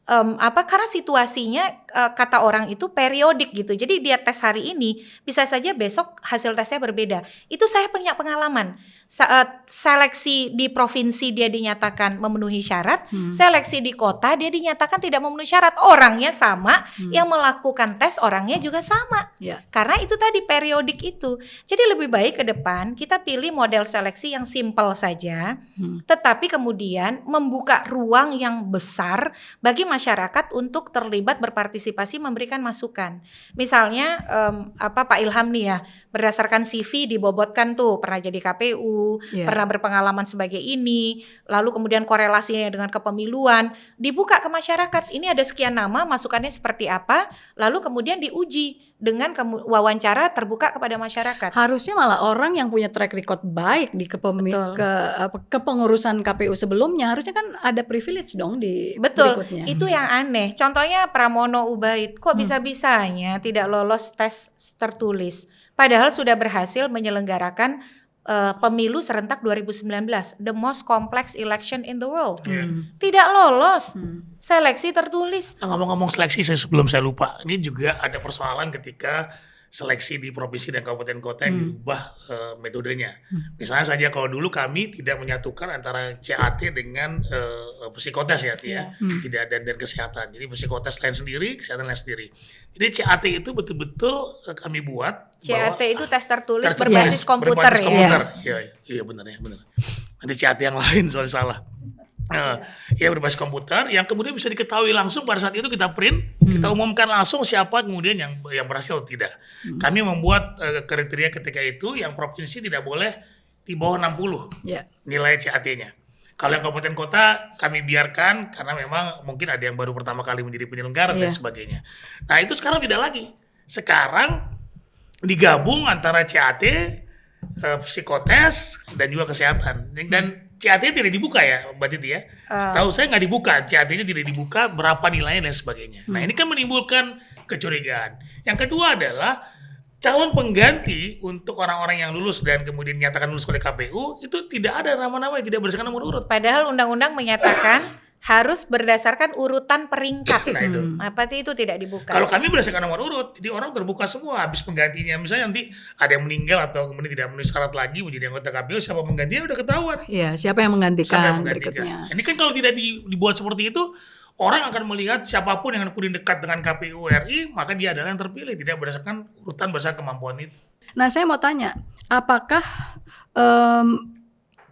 Karena situasinya kata orang itu periodik gitu. Jadi dia tes hari ini bisa saja besok hasil tesnya berbeda. Itu saya punya pengalaman. Seleksi di provinsi dia dinyatakan memenuhi syarat, seleksi di kota dia dinyatakan tidak memenuhi syarat. Orangnya sama, yang melakukan tes orangnya juga sama. Karena itu tadi periodik itu. Jadi lebih baik ke depan kita pilih model seleksi yang simpel saja, tetapi kemudian membuka ruang yang besar bagi masyarakat untuk terlibat berpartisipasi memberikan masukan. Misalnya Pak Ilham nih ya, berdasarkan CV dibobotkan tuh pernah jadi KPU, pernah berpengalaman sebagai ini, lalu kemudian korelasinya dengan kepemiluan, dibuka ke masyarakat. Ini ada sekian nama, masukannya seperti apa, lalu kemudian diuji dengan wawancara terbuka kepada masyarakat. Harusnya malah orang yang punya track record baik di kepengurusan KPU sebelumnya, harusnya kan ada privilege dong di berikutnya. Itu yang aneh. Contohnya Pramono Ubaid, kok bisa-bisanya tidak lolos tes tertulis, padahal sudah berhasil menyelenggarakan pemilu serentak 2019, the most complex election in the world. Tidak lolos seleksi tertulis. Nah, ngomong-ngomong seleksi, sebelum saya lupa, ini juga ada persoalan ketika seleksi di provinsi dan kabupaten kota yang diubah metodenya. Misalnya saja kalau dulu kami tidak menyatukan antara CAT dengan psikotes ya, tidak dan kesehatan. Jadi psikotes lain sendiri, kesehatan lain sendiri. Jadi CAT itu betul-betul kami buat. CAT itu tes tertulis berbasis komputer ya. Iya benar. Nanti CAT yang lain soalnya salah. Ya berbasis komputer yang kemudian bisa diketahui langsung pada saat itu kita print, kita umumkan langsung siapa kemudian yang berhasil atau tidak. Kami membuat kriteria ketika itu yang provinsi tidak boleh di bawah 60 nilai CAT-nya. Kalau yang kabupaten kota kami biarkan karena memang mungkin ada yang baru pertama kali menjadi penyelenggara dan sebagainya. Nah itu sekarang tidak lagi. Sekarang digabung antara CAT, psikotes dan juga kesehatan. Dan CAT-nya tidak dibuka ya Mbak Titi ya. Setahu saya nggak dibuka, CAT-nya tidak dibuka berapa nilainya dan sebagainya. Nah ini kan menimbulkan kecurigaan. Yang kedua adalah calon pengganti untuk orang-orang yang lulus dan kemudian dinyatakan lulus oleh KPU itu tidak ada nama-nama yang tidak berdasarkan nomor urut. Padahal undang-undang menyatakan harus berdasarkan urutan peringkat. Nah itu. Berarti itu tidak dibuka. Kalau kami berdasarkan nomor urut, jadi orang terbuka semua habis penggantinya. Misalnya nanti ada yang meninggal atau kemudian tidak memenuhi syarat lagi menjadi anggota KPU, siapa penggantinya udah ketahuan. Iya, siapa yang menggantikan berikutnya. Ini kan kalau tidak dibuat seperti itu, orang akan melihat siapapun yang kemudian dekat dengan KPU RI, maka dia adalah yang terpilih, tidak berdasarkan urutan berdasarkan kemampuan itu. Nah, saya mau tanya, apakah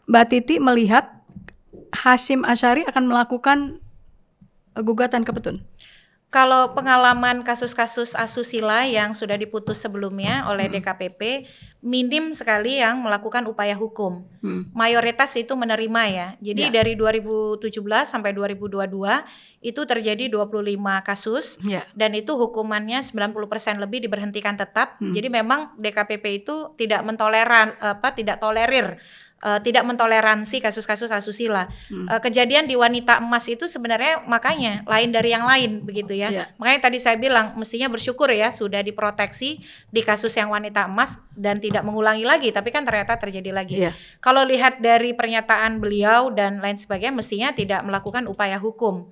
Mbak Titi melihat Hasyim Asyari akan melakukan gugatan ke Petun? Kalau pengalaman kasus-kasus asusila yang sudah diputus sebelumnya oleh DKPP, minim sekali yang melakukan upaya hukum. Mayoritas itu menerima ya. Jadi dari 2017 sampai 2022 itu terjadi 25 kasus dan itu hukumannya 90% lebih diberhentikan tetap. Jadi memang DKPP itu tidak tidak mentoleransi kasus-kasus asusila. Kejadian di wanita emas itu sebenarnya makanya lain dari yang lain begitu ya. Makanya tadi saya bilang mestinya bersyukur ya sudah diproteksi di kasus yang wanita emas dan tidak mengulangi lagi, tapi kan ternyata terjadi lagi. Kalau lihat dari pernyataan beliau dan lain sebagainya mestinya tidak melakukan upaya hukum.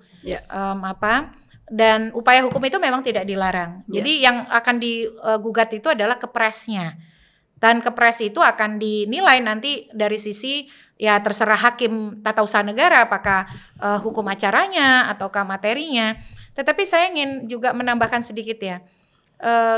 Dan upaya hukum itu memang tidak dilarang. Jadi yang akan digugat itu adalah kepresnya. Dan kepres itu akan dinilai nanti dari sisi ya terserah hakim tata usaha negara apakah hukum acaranya ataukah materinya. Tetapi saya ingin juga menambahkan sedikit ya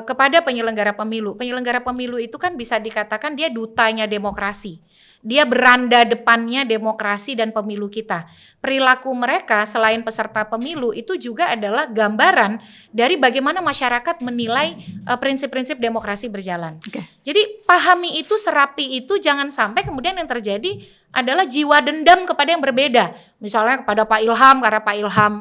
kepada penyelenggara pemilu. Penyelenggara pemilu itu kan bisa dikatakan dia dutanya demokrasi. Dia beranda depannya demokrasi dan pemilu kita. Perilaku mereka selain peserta pemilu itu juga adalah gambaran dari bagaimana masyarakat menilai prinsip-prinsip demokrasi berjalan. Jadi pahami itu, serapi itu, jangan sampai kemudian yang terjadi adalah jiwa dendam kepada yang berbeda. Misalnya kepada Pak Ilham, karena Pak Ilham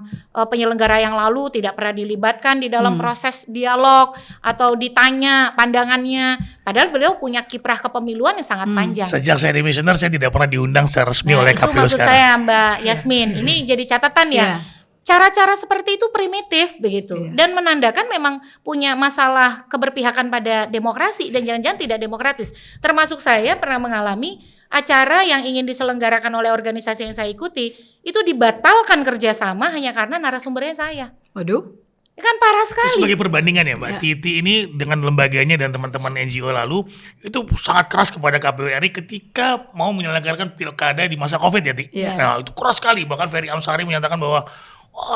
penyelenggara yang lalu tidak pernah dilibatkan di dalam proses dialog atau ditanya pandangannya. Padahal beliau punya kiprah kepemiluan yang sangat panjang. Sejak saya demisioner saya tidak pernah diundang secara resmi oleh KPU sekarang. Itu maksud saya Mbak Yasmin. Ini jadi catatan ya. Cara-cara seperti itu primitif begitu dan menandakan memang punya masalah keberpihakan pada demokrasi dan jangan-jangan tidak demokratis. Termasuk saya pernah mengalami acara yang ingin diselenggarakan oleh organisasi yang saya ikuti itu dibatalkan kerjasama hanya karena narasumbernya saya. Waduh. Kan parah sekali. Sebagai perbandingan ya Mbak, Titi ini dengan lembaganya dan teman-teman NGO lalu itu sangat keras kepada KPU RI ketika mau menyelenggarakan pilkada di masa COVID ya Ti. Nah itu keras sekali, bahkan Ferry Amsari menyatakan bahwa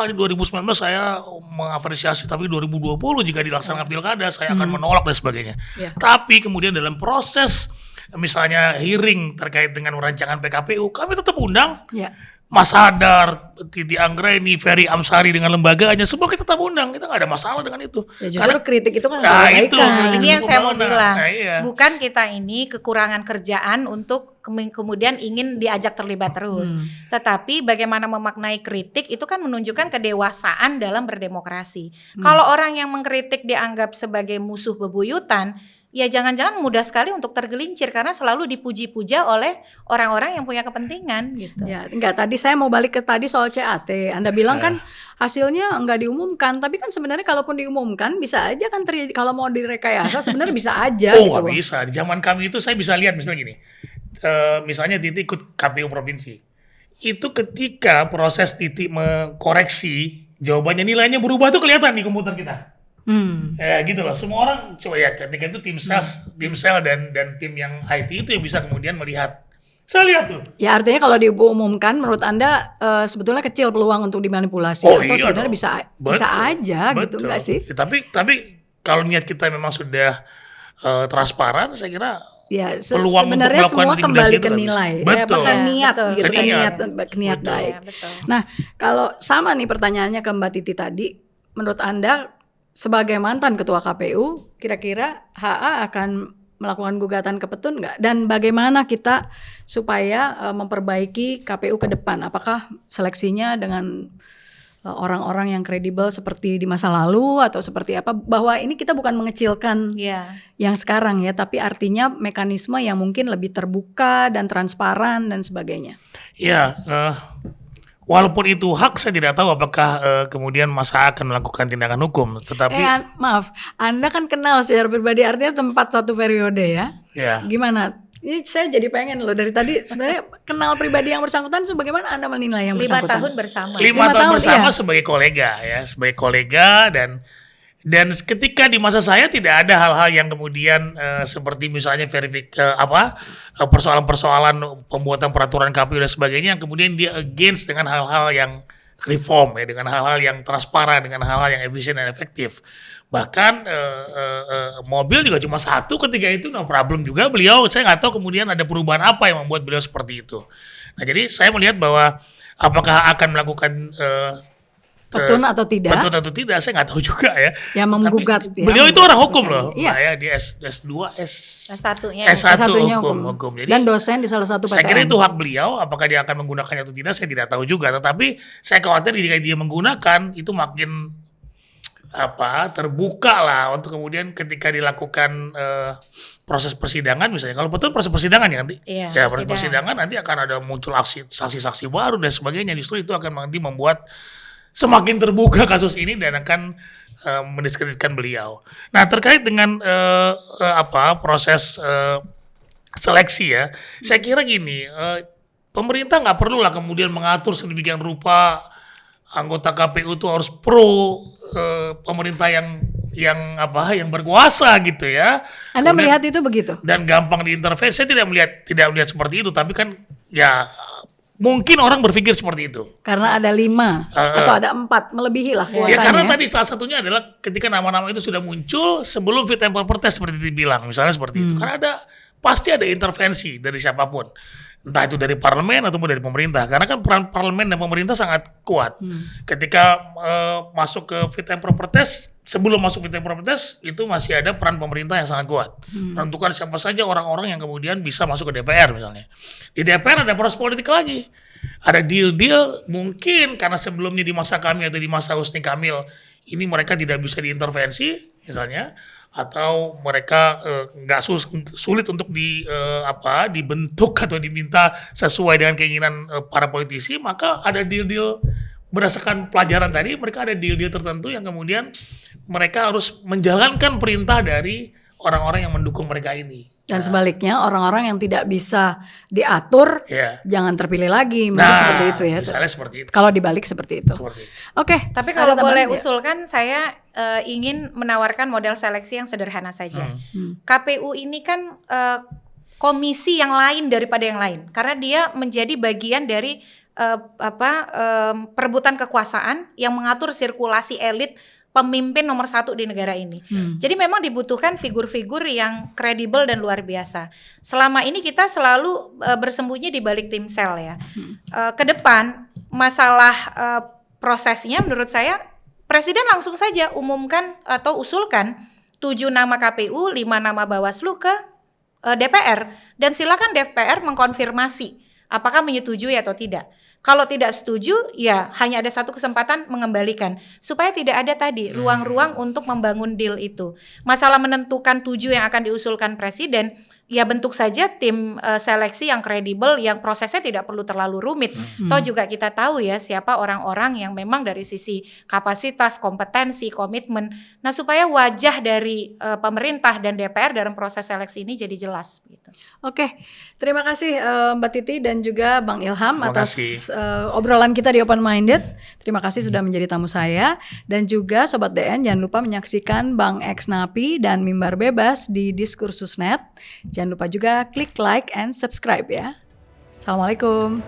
di 2019 saya mengapresiasi, tapi 2020 jika dilaksanakan pilkada saya akan menolak dan sebagainya. Tapi kemudian dalam proses misalnya hearing terkait dengan rancangan PKPU kami tetap undang. Mas Hadar, Titi Anggraini, Ferry Amsari dengan lembaganya, semua kita tetap undang, kita nggak ada masalah dengan itu. Ya justru kritik itu kan kebaikan. Ini yang saya mau bilang, bukan kita ini kekurangan kerjaan untuk kemudian ingin diajak terlibat terus. Tetapi bagaimana memaknai kritik itu kan menunjukkan kedewasaan dalam berdemokrasi. Kalau orang yang mengkritik dianggap sebagai musuh bebuyutan, ya jangan-jangan mudah sekali untuk tergelincir karena selalu dipuji-puja oleh orang-orang yang punya kepentingan gitu. Ya, enggak, tadi saya mau balik ke tadi soal CAT. Anda bilang kan hasilnya enggak diumumkan, tapi kan sebenarnya kalaupun diumumkan bisa aja kan terjadi, kalau mau direkayasa sebenarnya bisa aja gitu. Nggak bisa. Di zaman kami itu saya bisa lihat misalnya gini. Misalnya Titi ikut KPU provinsi. Itu ketika proses Titi mengkoreksi jawabannya nilainya berubah tuh kelihatan di komputer kita. Ya gitu loh, semua orang coba ya ketika itu tim sel dan tim yang IT itu yang bisa kemudian melihat. Saya lihat tuh. Ya artinya kalau diumumkan menurut Anda sebetulnya kecil peluang untuk dimanipulasi atau sebenarnya bisa aja gitu enggak sih? Ya, tapi kalau niat kita memang sudah transparan, saya kira ya peluang sebenarnya untuk melakukan semua kembali ke intimidasi nilai. betul. Ya, niat gitu kan, niat Betul. baik. Betul. Nah, kalau sama nih pertanyaannya ke Mbak Titi tadi, menurut Anda sebagai mantan ketua KPU, kira-kira HA akan melakukan gugatan ke Petun nggak? Dan bagaimana kita supaya memperbaiki KPU ke depan? Apakah seleksinya dengan orang-orang yang kredibel seperti di masa lalu atau seperti apa? Bahwa ini kita bukan mengecilkan yang sekarang ya, tapi artinya mekanisme yang mungkin lebih terbuka dan transparan dan sebagainya. Ya, walaupun itu hak, saya tidak tahu apakah kemudian masa akan melakukan tindakan hukum. Tetapi maaf, Anda kan kenal secara pribadi, artinya tempat satu periode ya. Gimana? Ini saya jadi pengen loh dari tadi sebenarnya kenal pribadi yang bersangkutan. Bagaimana Anda menilai yang 5 bersangkutan? tahun bersama. 5 tahun bersama sebagai kolega ya, sebagai kolega dan ketika di masa saya tidak ada hal-hal yang kemudian seperti misalnya persoalan-persoalan pembuatan peraturan KPU dan sebagainya yang kemudian dia against dengan hal-hal yang reform ya, dengan hal-hal yang transparan, dengan hal-hal yang efisien dan efektif. Bahkan mobil juga cuma satu ketika itu, no problem juga beliau. Saya nggak tahu kemudian ada perubahan apa yang membuat beliau seperti itu. Nah jadi saya melihat bahwa apakah akan melakukan petun atau tidak? Petun atau tidak, saya nggak tahu juga ya. Yang menggugat. Tapi, beliau itu orang hukum loh, iya. ya di S2, S1-nya. S1 hukum. Jadi, dan dosen di salah satu PTN. Saya kira itu hak beliau, apakah dia akan menggunakannya atau tidak, saya tidak tahu juga. Tetapi saya khawatir jika dia menggunakan, itu makin terbuka lah untuk kemudian ketika dilakukan proses persidangan misalnya, kalau betul proses persidangan ya nanti, ya proses persidangan nanti akan ada muncul saksi-saksi baru dan sebagainya, justru itu akan nanti membuat semakin terbuka kasus ini dan akan mendiskreditkan beliau. Nah terkait dengan proses seleksi ya, saya kira gini, pemerintah nggak perlu lah kemudian mengatur sedemikian rupa anggota KPU itu harus pro pemerintah yang berkuasa gitu ya. Anda kemudian, melihat itu begitu? Dan gampang diintervensi. Saya tidak melihat seperti itu, tapi kan ya mungkin orang berpikir seperti itu. Karena ada 5 atau ada 4, melebihi lah kuotanya. Ya karena tadi salah satunya adalah ketika nama-nama itu sudah muncul sebelum fit and proper test seperti dibilang, misalnya seperti itu. Karena pasti ada intervensi dari siapapun. Entah itu dari parlemen ataupun dari pemerintah, karena kan peran parlemen dan pemerintah sangat kuat. Ketika masuk ke fit and proper test, sebelum masuk fit and proper test itu masih ada peran pemerintah yang sangat kuat, menentukan siapa saja orang-orang yang kemudian bisa masuk ke DPR misalnya. Di DPR ada proses politik lagi, ada deal-deal mungkin karena sebelumnya di masa kami atau di masa Husni Kamil ini mereka tidak bisa diintervensi misalnya, atau mereka sulit untuk dibentuk atau diminta sesuai dengan keinginan para politisi, maka ada deal-deal berdasarkan pelajaran tadi, mereka ada deal-deal tertentu yang kemudian mereka harus menjalankan perintah dari orang-orang yang mendukung mereka ini. Dan sebaliknya orang-orang yang tidak bisa diatur jangan terpilih lagi, seperti itu ya. Misalnya seperti itu. Kalau dibalik seperti itu. Oke. Tapi kalau boleh usulkan, saya ingin menawarkan model seleksi yang sederhana saja. KPU ini kan komisi yang lain daripada yang lain, karena dia menjadi bagian dari perebutan kekuasaan yang mengatur sirkulasi elit pemimpin nomor 1 di negara ini. Jadi memang dibutuhkan figur-figur yang kredibel dan luar biasa. Selama ini kita selalu bersembunyi di balik tim sel ya. Ke depan masalah prosesnya menurut saya Presiden langsung saja umumkan atau usulkan 7 nama KPU, 5 nama Bawaslu ke DPR, dan silakan DPR mengkonfirmasi apakah menyetujui atau tidak. Kalau tidak setuju, ya hanya ada satu kesempatan mengembalikan. Supaya tidak ada tadi ruang-ruang untuk membangun deal itu. Masalah menentukan 7 yang akan diusulkan Presiden, ya bentuk saja tim seleksi yang kredibel, yang prosesnya tidak perlu terlalu rumit. Toh juga kita tahu ya siapa orang-orang yang memang dari sisi kapasitas, kompetensi, komitmen. Nah supaya wajah dari pemerintah dan DPR dalam proses seleksi ini jadi jelas. Gitu. Oke, terima kasih Mbak Titi dan juga Bang Ilham atas obrolan kita di Open Minded. Terima kasih sudah menjadi tamu saya. Dan juga Sobat DN jangan lupa menyaksikan Bang X Napi dan Mimbar Bebas di Diskursus.net. Jangan lupa juga klik like and subscribe ya. Assalamualaikum.